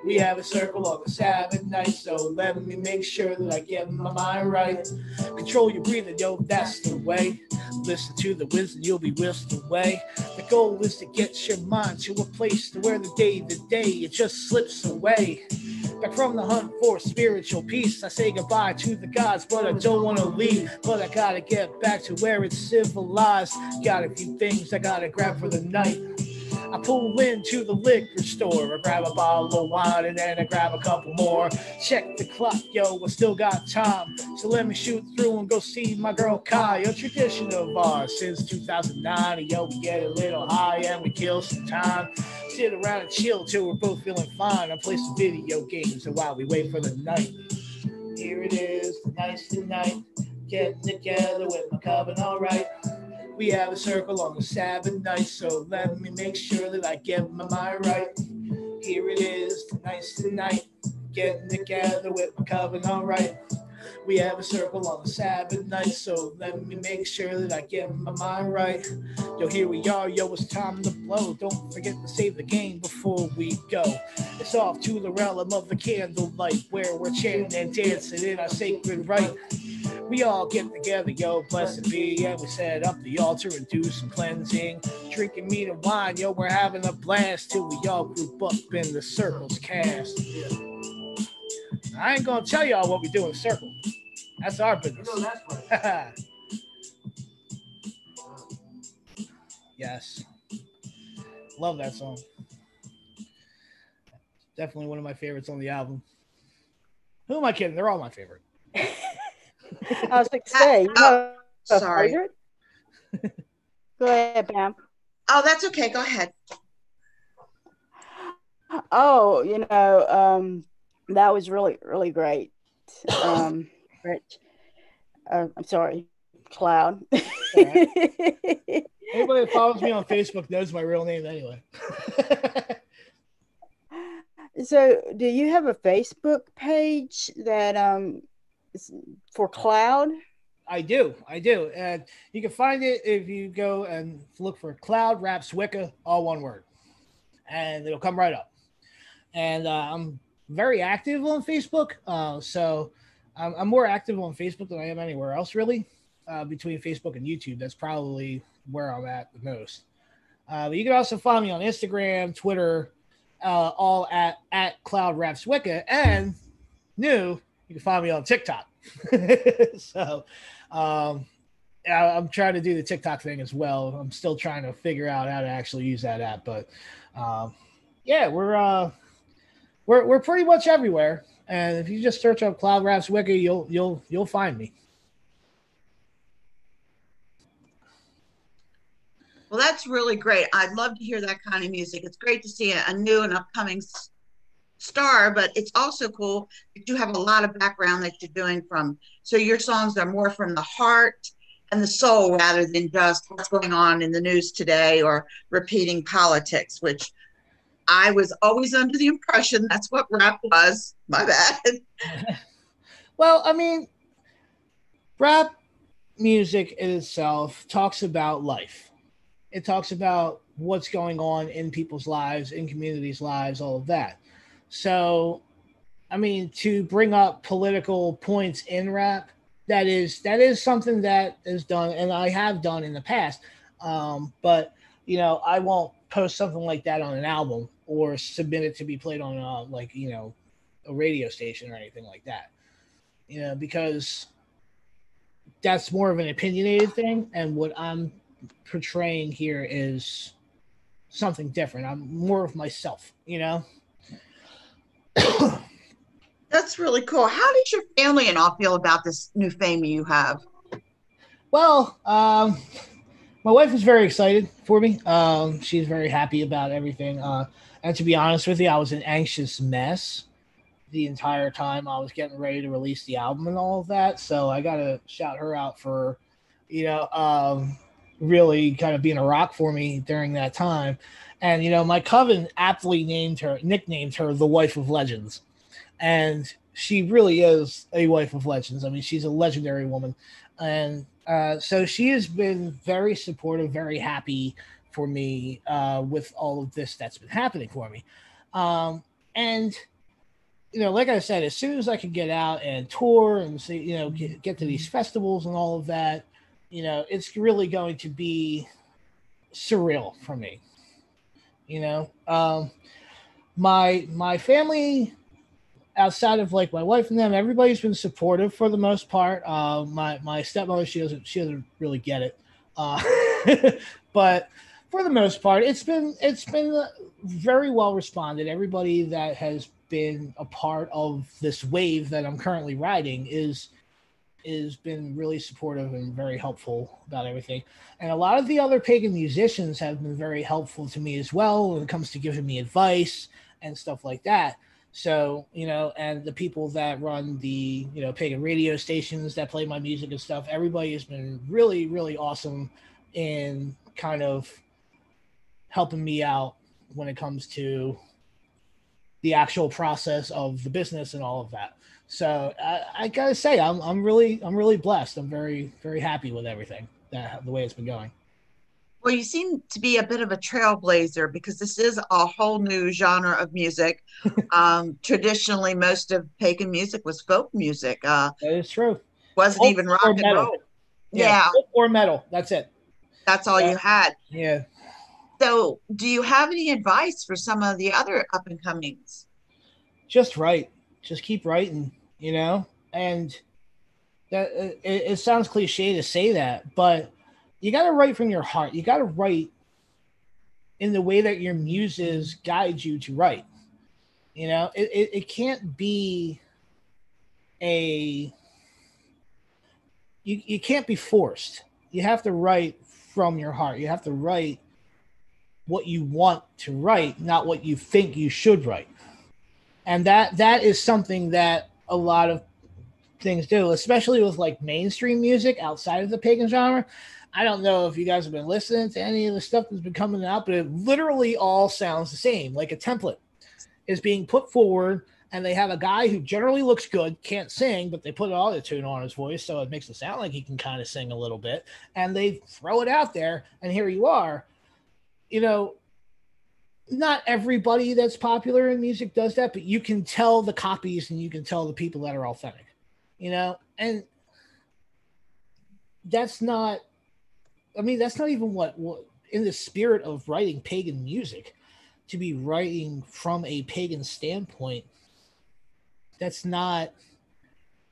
We have a circle on the Sabbath night, so let me make sure that I get my mind right. Control your breathing, yo, that's the way. Listen to the wisdom, you'll be whisked away. The goal is to get your mind to a place to where the day, it just slips away. Back from the hunt for spiritual peace, I say goodbye to the gods, but I don't want to leave. But I gotta get back to where it's civilized. Got a few things I gotta grab for the night. I pull into the liquor store, I grab a bottle of wine and then I grab a couple more. Check the clock, yo, I still got time, so let me shoot through and go see my girl Kai. A tradition of ours since 2009, and yo, we get a little high and we kill some time. Sit around and chill till we're both feeling fine. I play some video games while we wait for the night. Here it is, tonight's the night, getting together with my coven, all right. We have a circle on the Sabbath night, so let me make sure that I get my mind right. Here it is, tonight's the night, getting together with my coven, all right. We have a circle on the Sabbath night, so let me make sure that I get my mind right. Yo, here we are, yo, it's time to blow. Don't forget to save the game before we go. It's off to the realm of the candlelight, where we're chanting and dancing in our sacred rite. We all get together, yo, blessed be, and we set up the altar and do some cleansing. Drinking meat and wine, yo, we're having a blast till we all group up in the circles cast. Yeah. I ain't gonna tell y'all what we do in the circle. That's our business. You know that's right. Yes. Love that song. Definitely one of my favorites on the album. Who am I kidding? They're all my favorite. I was like, say, you know, sorry. Favorite? Go ahead, Pam. Oh, that's okay. Go ahead. Oh, you know, that was really, really great. Rich. I'm sorry, Cloud. Right. Anybody that follows me on Facebook knows my real name anyway. So, do you have a Facebook page that for Cloud? I do. And you can find it if you go and look for Cloud Raps Wicca, all one word. And it'll come right up. And I'm very active on Facebook. So I'm more active on Facebook than I am anywhere else, really. Between Facebook and YouTube, that's probably where I'm at the most. But you can also find me on Instagram, Twitter, all at Cloud Raps Wicca. And you can find me on TikTok. So I'm trying to do the TikTok thing as well. I'm still trying to figure out how to actually use that app, but yeah, we're pretty much everywhere. And if you just search up Cloud Raps Wicca, you'll find me. Well, that's really great. I'd love to hear that kind of music. It's great to see a new and upcoming star, but it's also cool that you have a lot of background that you're doing so your songs are more from the heart and the soul rather than just what's going on in the news today or repeating politics, which I was always under the impression that's what rap was. My bad. Well, I mean, rap music in itself talks about life. It talks about what's going on in people's lives, in communities' lives, all of that. So, I mean, to bring up political points in rap, that is something that is done, and I have done in the past. But you know, I won't post something like that on an album or submit it to be played on a radio station or anything like that. You know, because that's more of an opinionated thing, and what I'm portraying here is something different. I'm more of myself, you know. That's really cool. How does your family and all feel about this new fame you have? Well, my wife is very excited for me. She's very happy about everything. And to be honest with you, I was an anxious mess the entire time I was getting ready to release the album and all of that. So I got to shout her out for, really kind of being a rock for me during that time. And, my coven aptly nicknamed her the Wife of Legends. And she really is a wife of legends. I mean, she's a legendary woman. And so she has been very supportive, very happy for me with all of this that's been happening for me. And, like I said, as soon as I can get out and tour and see, get to these festivals and all of that, it's really going to be surreal for me. My family, outside of like my wife and them, everybody's been supportive for the most part. My stepmother, she doesn't really get it. But For the most part, it's been very well responded. Everybody that has been a part of this wave that I'm currently riding is been really supportive and very helpful about everything. And a lot of the other pagan musicians have been very helpful to me as well when it comes to giving me advice and stuff like that. So, and the people that run the, pagan radio stations that play my music and stuff, everybody has been really, really awesome in kind of helping me out when it comes to the actual process of the business and all of that. So I gotta say, I'm really blessed. I'm very, very happy with everything, the way it's been going. Well, you seem to be a bit of a trailblazer because this is a whole new genre of music. Traditionally, most of pagan music was folk music. That is true. Wasn't folk even rock and metal. roll. Yeah. Folk or metal. That's it. That's all you had. Yeah. So, do you have any advice for some of the other up and comings? Just write. Just keep writing, and that it sounds cliche to say that, but you got to write from your heart. You got to write in the way that your muses guide you to write. It can't be you can't be forced. You have to write from your heart. You have to write what you want to write, not what you think you should write. And that is something that a lot of things do, especially with like mainstream music outside of the pagan genre. I don't know if you guys have been listening to any of the stuff that's been coming out, but it literally all sounds the same. Like a template is being put forward, and they have a guy who generally looks good, can't sing, but they put an auto-tune on his voice, so it makes it sound like he can kind of sing a little bit. And they throw it out there, and here you are. Not everybody that's popular in music does that, but you can tell the copies and you can tell the people that are authentic, and that's not even what in the spirit of writing pagan music, to be writing from a pagan standpoint. That's not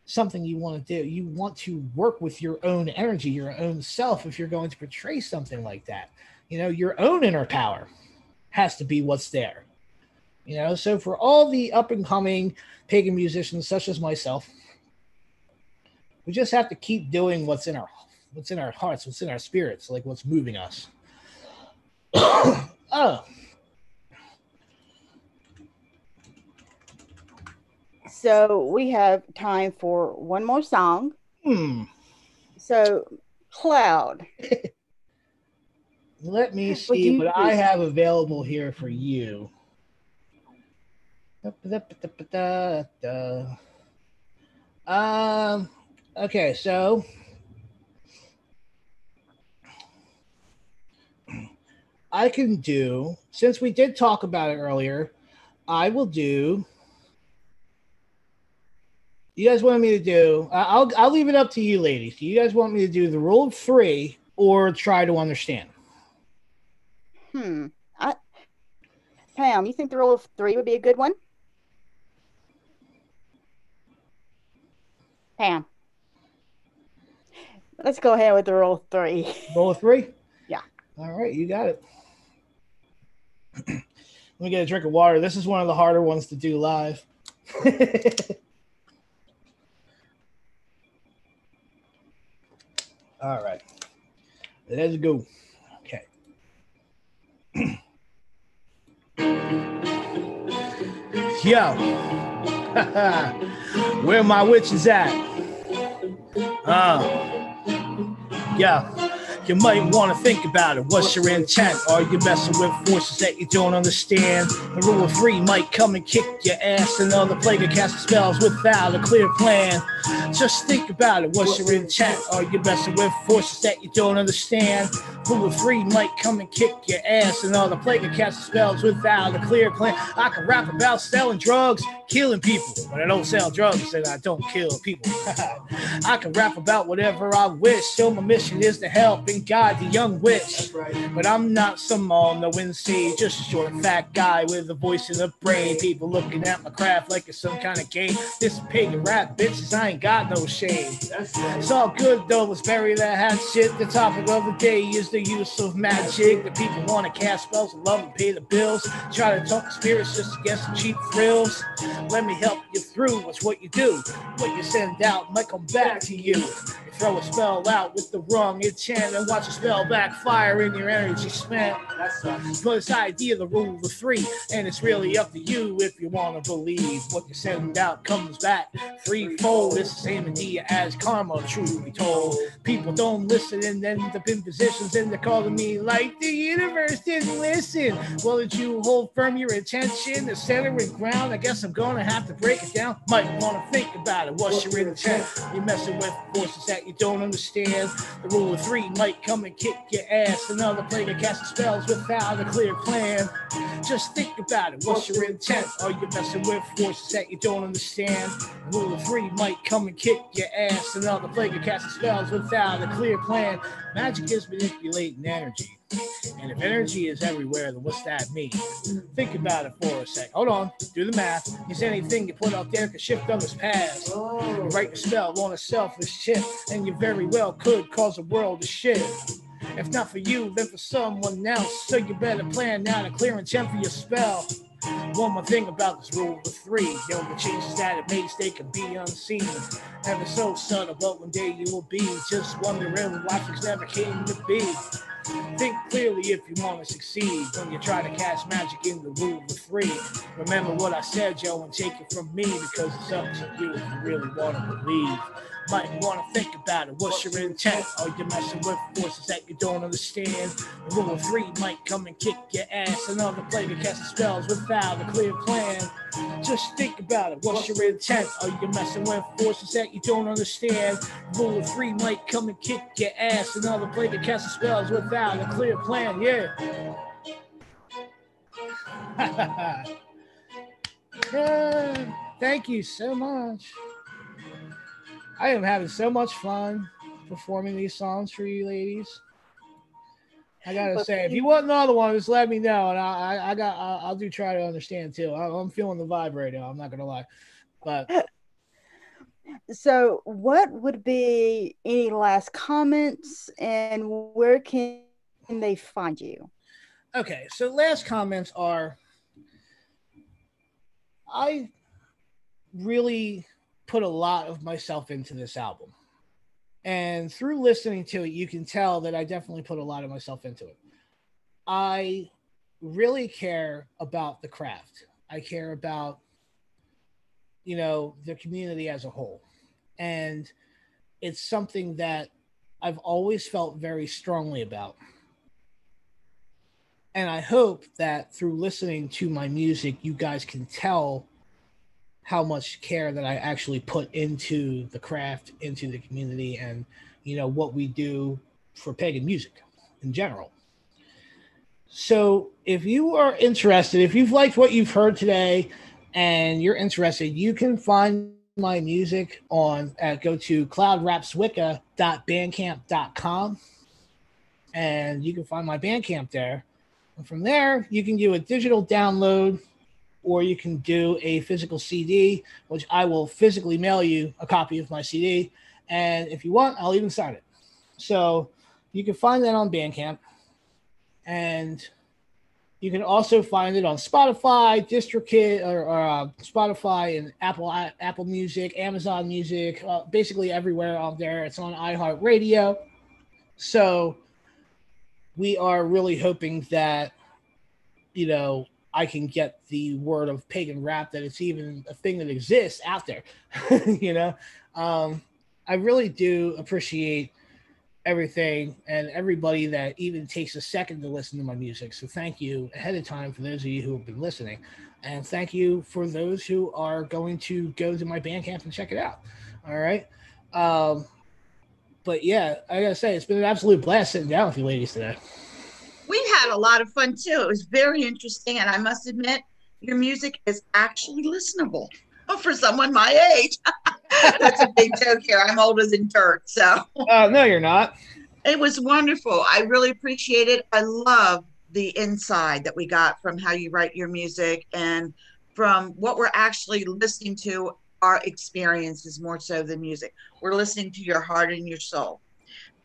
something you want to do. You want to work with your own energy, your own self. If you're going to portray something like that, your own inner power has to be what's there. So for all the up and coming pagan musicians such as myself, we just have to keep doing what's in our hearts, what's in our spirits, like what's moving us. Oh. So we have time for one more song. So, Cloud. Let me see what I have available here for you. Okay, so I can do, since we did talk about it earlier, I will do. You guys want me to do? I'll leave it up to you, ladies. Do you guys want me to do the rule of three or try to understand? Pam, you think the rule of three would be a good one? Pam, let's go ahead with the rule of three. Rule of three? Yeah. All right, you got it. Let me get a drink of water. This is one of the harder ones to do live. All right. Let's go. Okay. Yo. Where my witches at? Yeah. You might want to think about it. What's your intent? Are you messing with forces that you don't understand? The rule of three might come and kick your ass. Another plague of casting spells without a clear plan. Just think about it. What's your intent? Are you messing with forces that you don't understand? Rule of three might come and kick your ass. Another plague of casting spells without a clear plan. I can rap about selling drugs, killing people. But I don't sell drugs and I don't kill people. I can rap about whatever I wish. So my mission is to help and Ancient god, the young witch. But I'm not some all-knowing sage, just a short and fat guy with a voice in the brain. People looking at my craft like it's some kind of game. This is pagan rap, bitches, I ain't got no shame. It's all good though, let's bury that hat shit. The topic of the day is the use of magic. The people want to cast spells and love and pay the bills. Try to talk spirits just to get some cheap thrills. Let me help you through what's what you do. What you send out might come back to you. You throw a spell out with the wrong intent and watch a spell backfire in your energy spent. But it's the idea, the rule of three, and it's really up to you if you want to believe what you send out comes back threefold. It's the same idea as karma, truth be told. People don't listen and end up in positions and they're calling me like the universe didn't listen. Well, did you hold firm your intention to center and ground? I guess I'm gonna have to break it down. Might want to think about it. What's your intent? You're messing with forces that you don't understand. The rule of three might come and kick your ass. Another plague of casting spells without a clear plan. Just think about it. What's your intent? Are you messing with forces that you don't understand? The rule of three might come and kick your ass. Another plague of casting spells without a clear plan. Magic is manipulating energy. And if energy is everywhere, then what's that mean? Think about it for a sec. Hold on, do the math. Is anything you put out there can shift others' paths. You write a spell on a selfish chip, and you very well could cause a world to shift. If not for you, then for someone else. So you better plan out a clear intent for your spell. One more thing about this rule of three. Yo, the changes that it makes, they can be unseen. Never so subtle, but one day you will be just wondering why things never came to be. Think clearly if you want to succeed when you try to cast magic in the rule of three. Remember what I said, yo, and take it from me, because it's up to you if you really want to believe. Might want to think about it. What's your intent? Are you messing with forces that you don't understand? The rule of three might come and kick your ass. Another plague of casting spells without a clear plan. Just think about it. What's your intent? Are you messing with forces that you don't understand? The rule of three might come and kick your ass. Another plague of casting spells without a clear plan. Yeah. Yeah. Thank you so much. I am having so much fun performing these songs for you ladies. I gotta say, if you want another one, just let me know, and I'll do try to understand too. I'm feeling the vibe right now. I'm not gonna lie, but so what would be any last comments, and where can they find you? Okay, so last comments are, I really put a lot of myself into this album. And through listening to it, you can tell that I definitely put a lot of myself into it. I really care about the craft. I care about, the community as a whole. And it's something that I've always felt very strongly about. And I hope that through listening to my music, you guys can tell how much care that I actually put into the craft, into the community, and what we do for pagan music in general. So if you are interested, if you've liked what you've heard today and you're interested, you can find my music go to cloudrapswicca.bandcamp.com, and you can find my Bandcamp there. And from there, you can do a digital download, or you can do a physical CD, which I will physically mail you a copy of my CD. And if you want, I'll even sign it. So you can find that on Bandcamp. And you can also find it on Spotify, DistroKid, or Spotify and Apple Music, Amazon Music, basically everywhere out there. It's on iHeartRadio. So we are really hoping that, I can get the word of pagan rap, that it's even a thing that exists out there. I really do appreciate everything and everybody that even takes a second to listen to my music. So thank you ahead of time for those of you who have been listening. And thank you for those who are going to go to my Bandcamp and check it out. All right. But yeah, I gotta say, it's been an absolute blast sitting down with you ladies today. We've had a lot of fun too. It was very interesting, and I must admit, your music is actually listenable for someone my age. That's a big joke here. I'm older than dirt, so. No, you're not. It was wonderful. I really appreciate it. I love the inside that we got from how you write your music and from what we're actually listening to. Our experiences more so than music. We're listening to your heart and your soul.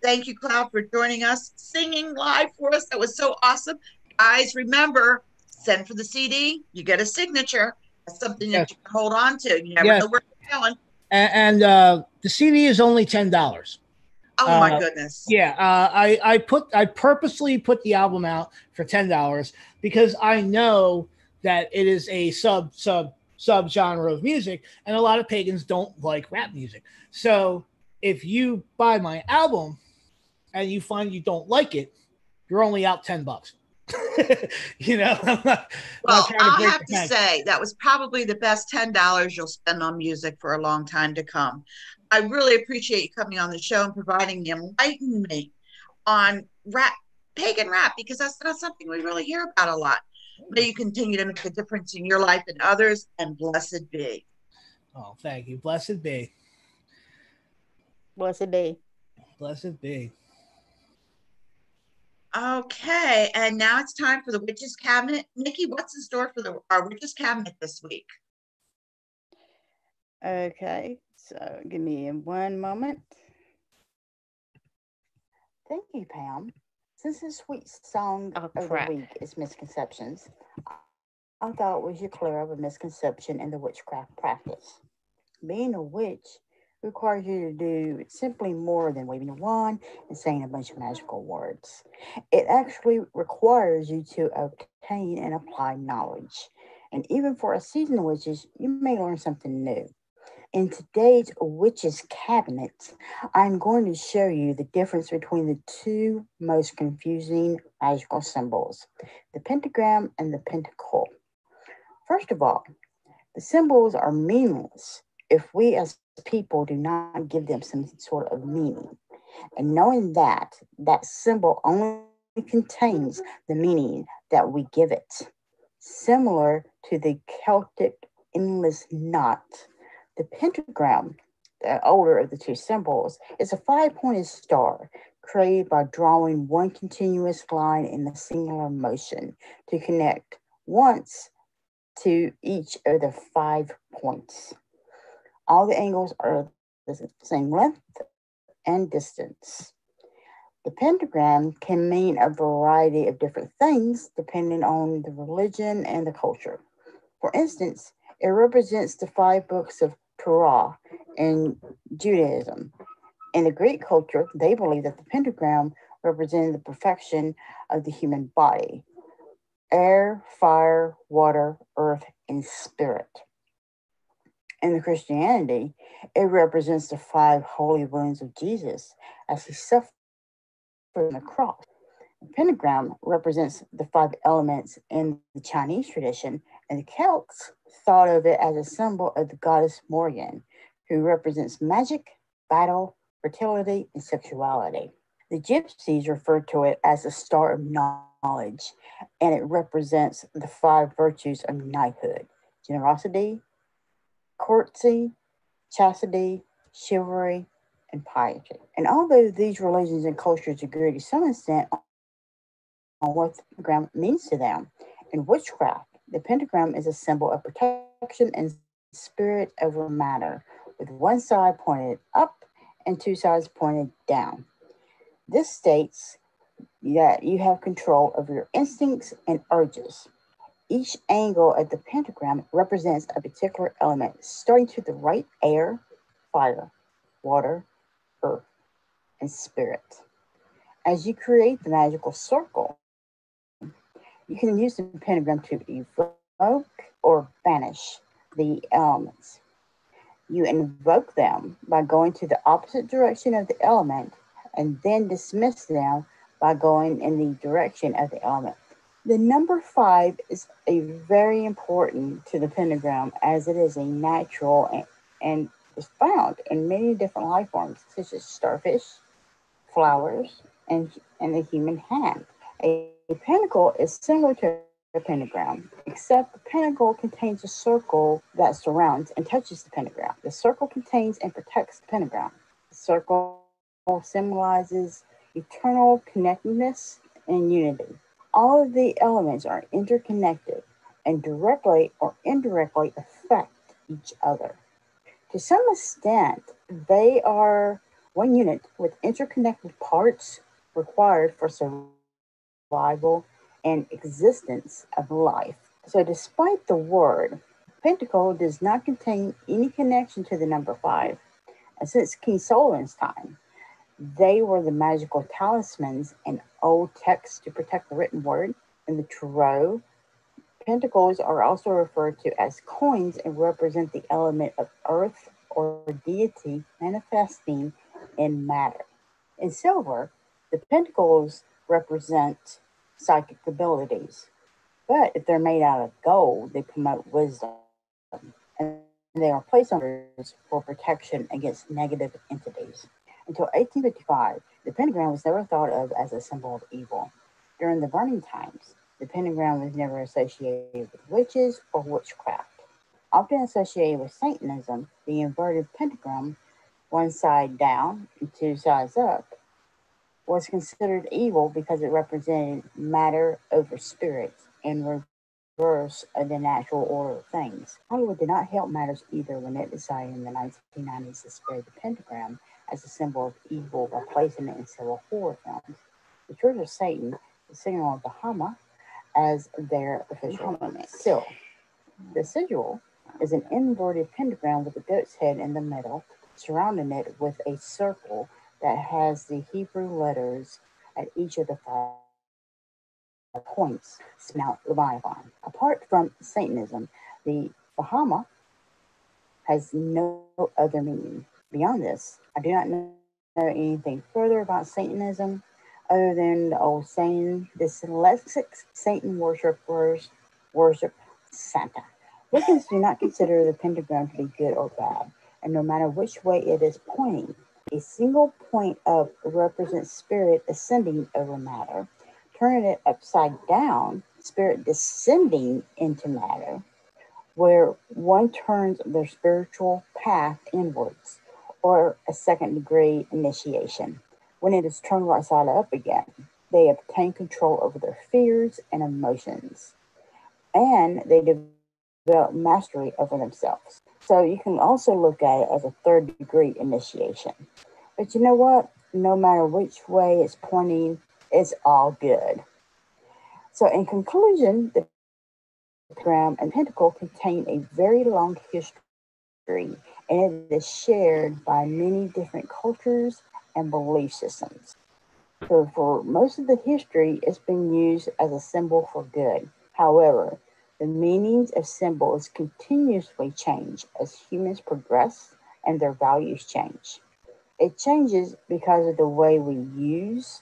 Thank you, Cloud, for joining us, singing live for us. That was so awesome. Guys, remember, send for the CD. You get a signature. That's something that Yes. you can hold on to. You never Yes. know where it's going. And the CD is only $10. Oh, my goodness. Yeah, I purposely put the album out for $10 because I know that it is a sub genre of music, and a lot of pagans don't like rap music. So if you buy my album and you find you don't like it, you're only out $10. You know, I'm not Well, trying to I'll break have the to bank. say that was probably the best $10 you'll spend on music for a long time to come. I really appreciate you coming on the show and providing the enlightenment on rap, pagan rap, because that's not something we really hear about a lot. May you continue to make a difference in your life and others, and blessed be. Oh, thank you. Blessed be. Blessed be. Blessed be. Okay, and now it's time for the Witches Cabinet. Nikki, what's in store for our Witches Cabinet this week? Okay, so give me one moment. Thank you, Pam. Since the sweet song of the week is Misconceptions, I thought we should clear up a misconception in the witchcraft practice. Being a witch requires you to do simply more than waving a wand and saying a bunch of magical words. It actually requires you to obtain and apply knowledge. And even for a seasoned witches, you may learn something new. In today's Witches Cabinet, I'm going to show you the difference between the two most confusing magical symbols, the pentagram and the pentacle. First of all, the symbols are meaningless if we as people do not give them some sort of meaning. And knowing that symbol only contains the meaning that we give it. Similar to the Celtic endless knot, the pentagram, the older of the two symbols, is a five-pointed star created by drawing one continuous line in a singular motion to connect once to each of the 5 points. All the angles are the same length and distance. The pentagram can mean a variety of different things depending on the religion and the culture. For instance, it represents the 5 books of Torah in Judaism. In the Greek culture, they believe that the pentagram represented the perfection of the human body: air, fire, water, earth, and spirit. In the Christianity, it represents the 5 holy wounds of Jesus as he suffered on the cross. The pentagram represents the 5 elements in the Chinese tradition, and the Celts thought of it as a symbol of the goddess Morrigan, who represents magic, battle, fertility, and sexuality. The Gypsies referred to it as the star of knowledge, and it represents the 5 virtues of knighthood: generosity, courtesy, chastity, chivalry, and piety. And although these religions and cultures agree to some extent on what the pentagram means to them, in witchcraft, the pentagram is a symbol of protection and spirit over matter, with one side pointed up and 2 sides pointed down. This states that you have control over your instincts and urges. Each angle of the pentagram represents a particular element, starting to the right: air, fire, water, earth, and spirit. As you create the magical circle, you can use the pentagram to evoke or banish the elements. You invoke them by going to the opposite direction of the element and then dismiss them by going in the direction of the element. The number 5 is very important to the pentagram as it is a natural and is found in many different life forms, such as starfish, flowers, and the human hand. A pentacle is similar to a pentagram, except the pentacle contains a circle that surrounds and touches the pentagram. The circle contains and protects the pentagram. The circle symbolizes eternal connectedness and unity. All of the elements are interconnected and directly or indirectly affect each other. To some extent, they are one unit with interconnected parts required for survival and existence of life. So, despite the word, Pentacle does not contain any connection to the number five. And since King Solomon's time, they were the magical talismans in old texts to protect the written word. In the Tarot, pentacles are also referred to as coins and represent the element of earth or deity manifesting in matter. In silver, the pentacles represent psychic abilities, but if they're made out of gold, they promote wisdom, and they are placed on for protection against negative entities. Until 1855, the pentagram was never thought of as a symbol of evil. During the burning times, the pentagram was never associated with witches or witchcraft. Often associated with Satanism, the inverted pentagram, one side down and two sides up, was considered evil because it represented matter over spirit and reverse of the natural order of things. Hollywood did not help matters either when it decided in the 1990s to spread the pentagram as a symbol of evil by placing it in several horror films. The Church of Satan, the signal of Bahama, as their official seal. The sigil is an inverted pentagram with a goat's head in the middle, surrounding it with a circle that has the Hebrew letters at each of the 5 points, Mount Leviathan. Apart from Satanism, the Bahama has no other meaning. Beyond this, I do not know anything further about Satanism other than the old saying, the dyslexic Satan worshippers worship Santa. Wiccans do not consider the pentagram to be good or bad, and no matter which way it is pointing, a single point up represents spirit ascending over matter. Turning it upside down, spirit descending into matter, where one turns their spiritual path inwards, or a second degree initiation. When it is turned right side up again, they obtain control over their fears and emotions, and they develop mastery over themselves. So you can also look at it as a third degree initiation. But you know what? No matter which way it's pointing, it's all good. So in conclusion, the pentagram and pentacle contain a very long history, and it is shared by many different cultures and belief systems. So for most of the history, it's been used as a symbol for good. However, the meanings of symbols continuously change as humans progress and their values change. It changes because of the way we use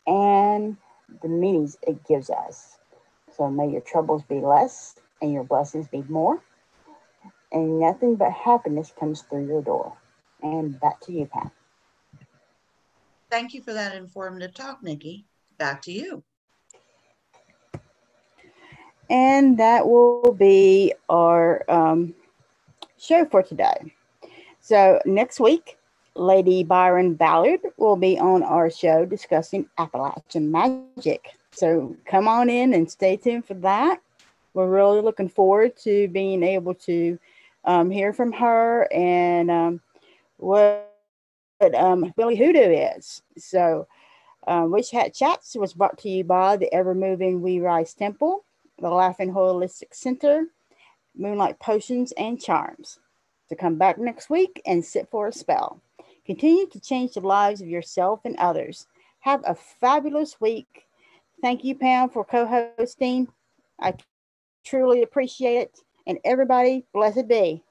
and the meanings it gives us. So may your troubles be less and your blessings be more, and nothing but happiness comes through your door. And back to you, Pam. Thank you for that informative talk, Nikki. Back to you. And that will be our show for today. So next week, Lady Byron Ballard will be on our show discussing Appalachian magic. So come on in and stay tuned for that. We're really looking forward to being able to hear from her and what Billy Hoodoo is. So Witch Hat Chats was brought to you by the ever-moving We Rise Temple, the Laughing Holistic Center, Moonlight Potions and Charms. So come back next week and sit for a spell. Continue to change the lives of yourself and others. Have a fabulous week. Thank you, Pam, for co-hosting. I truly appreciate it. And everybody, blessed be.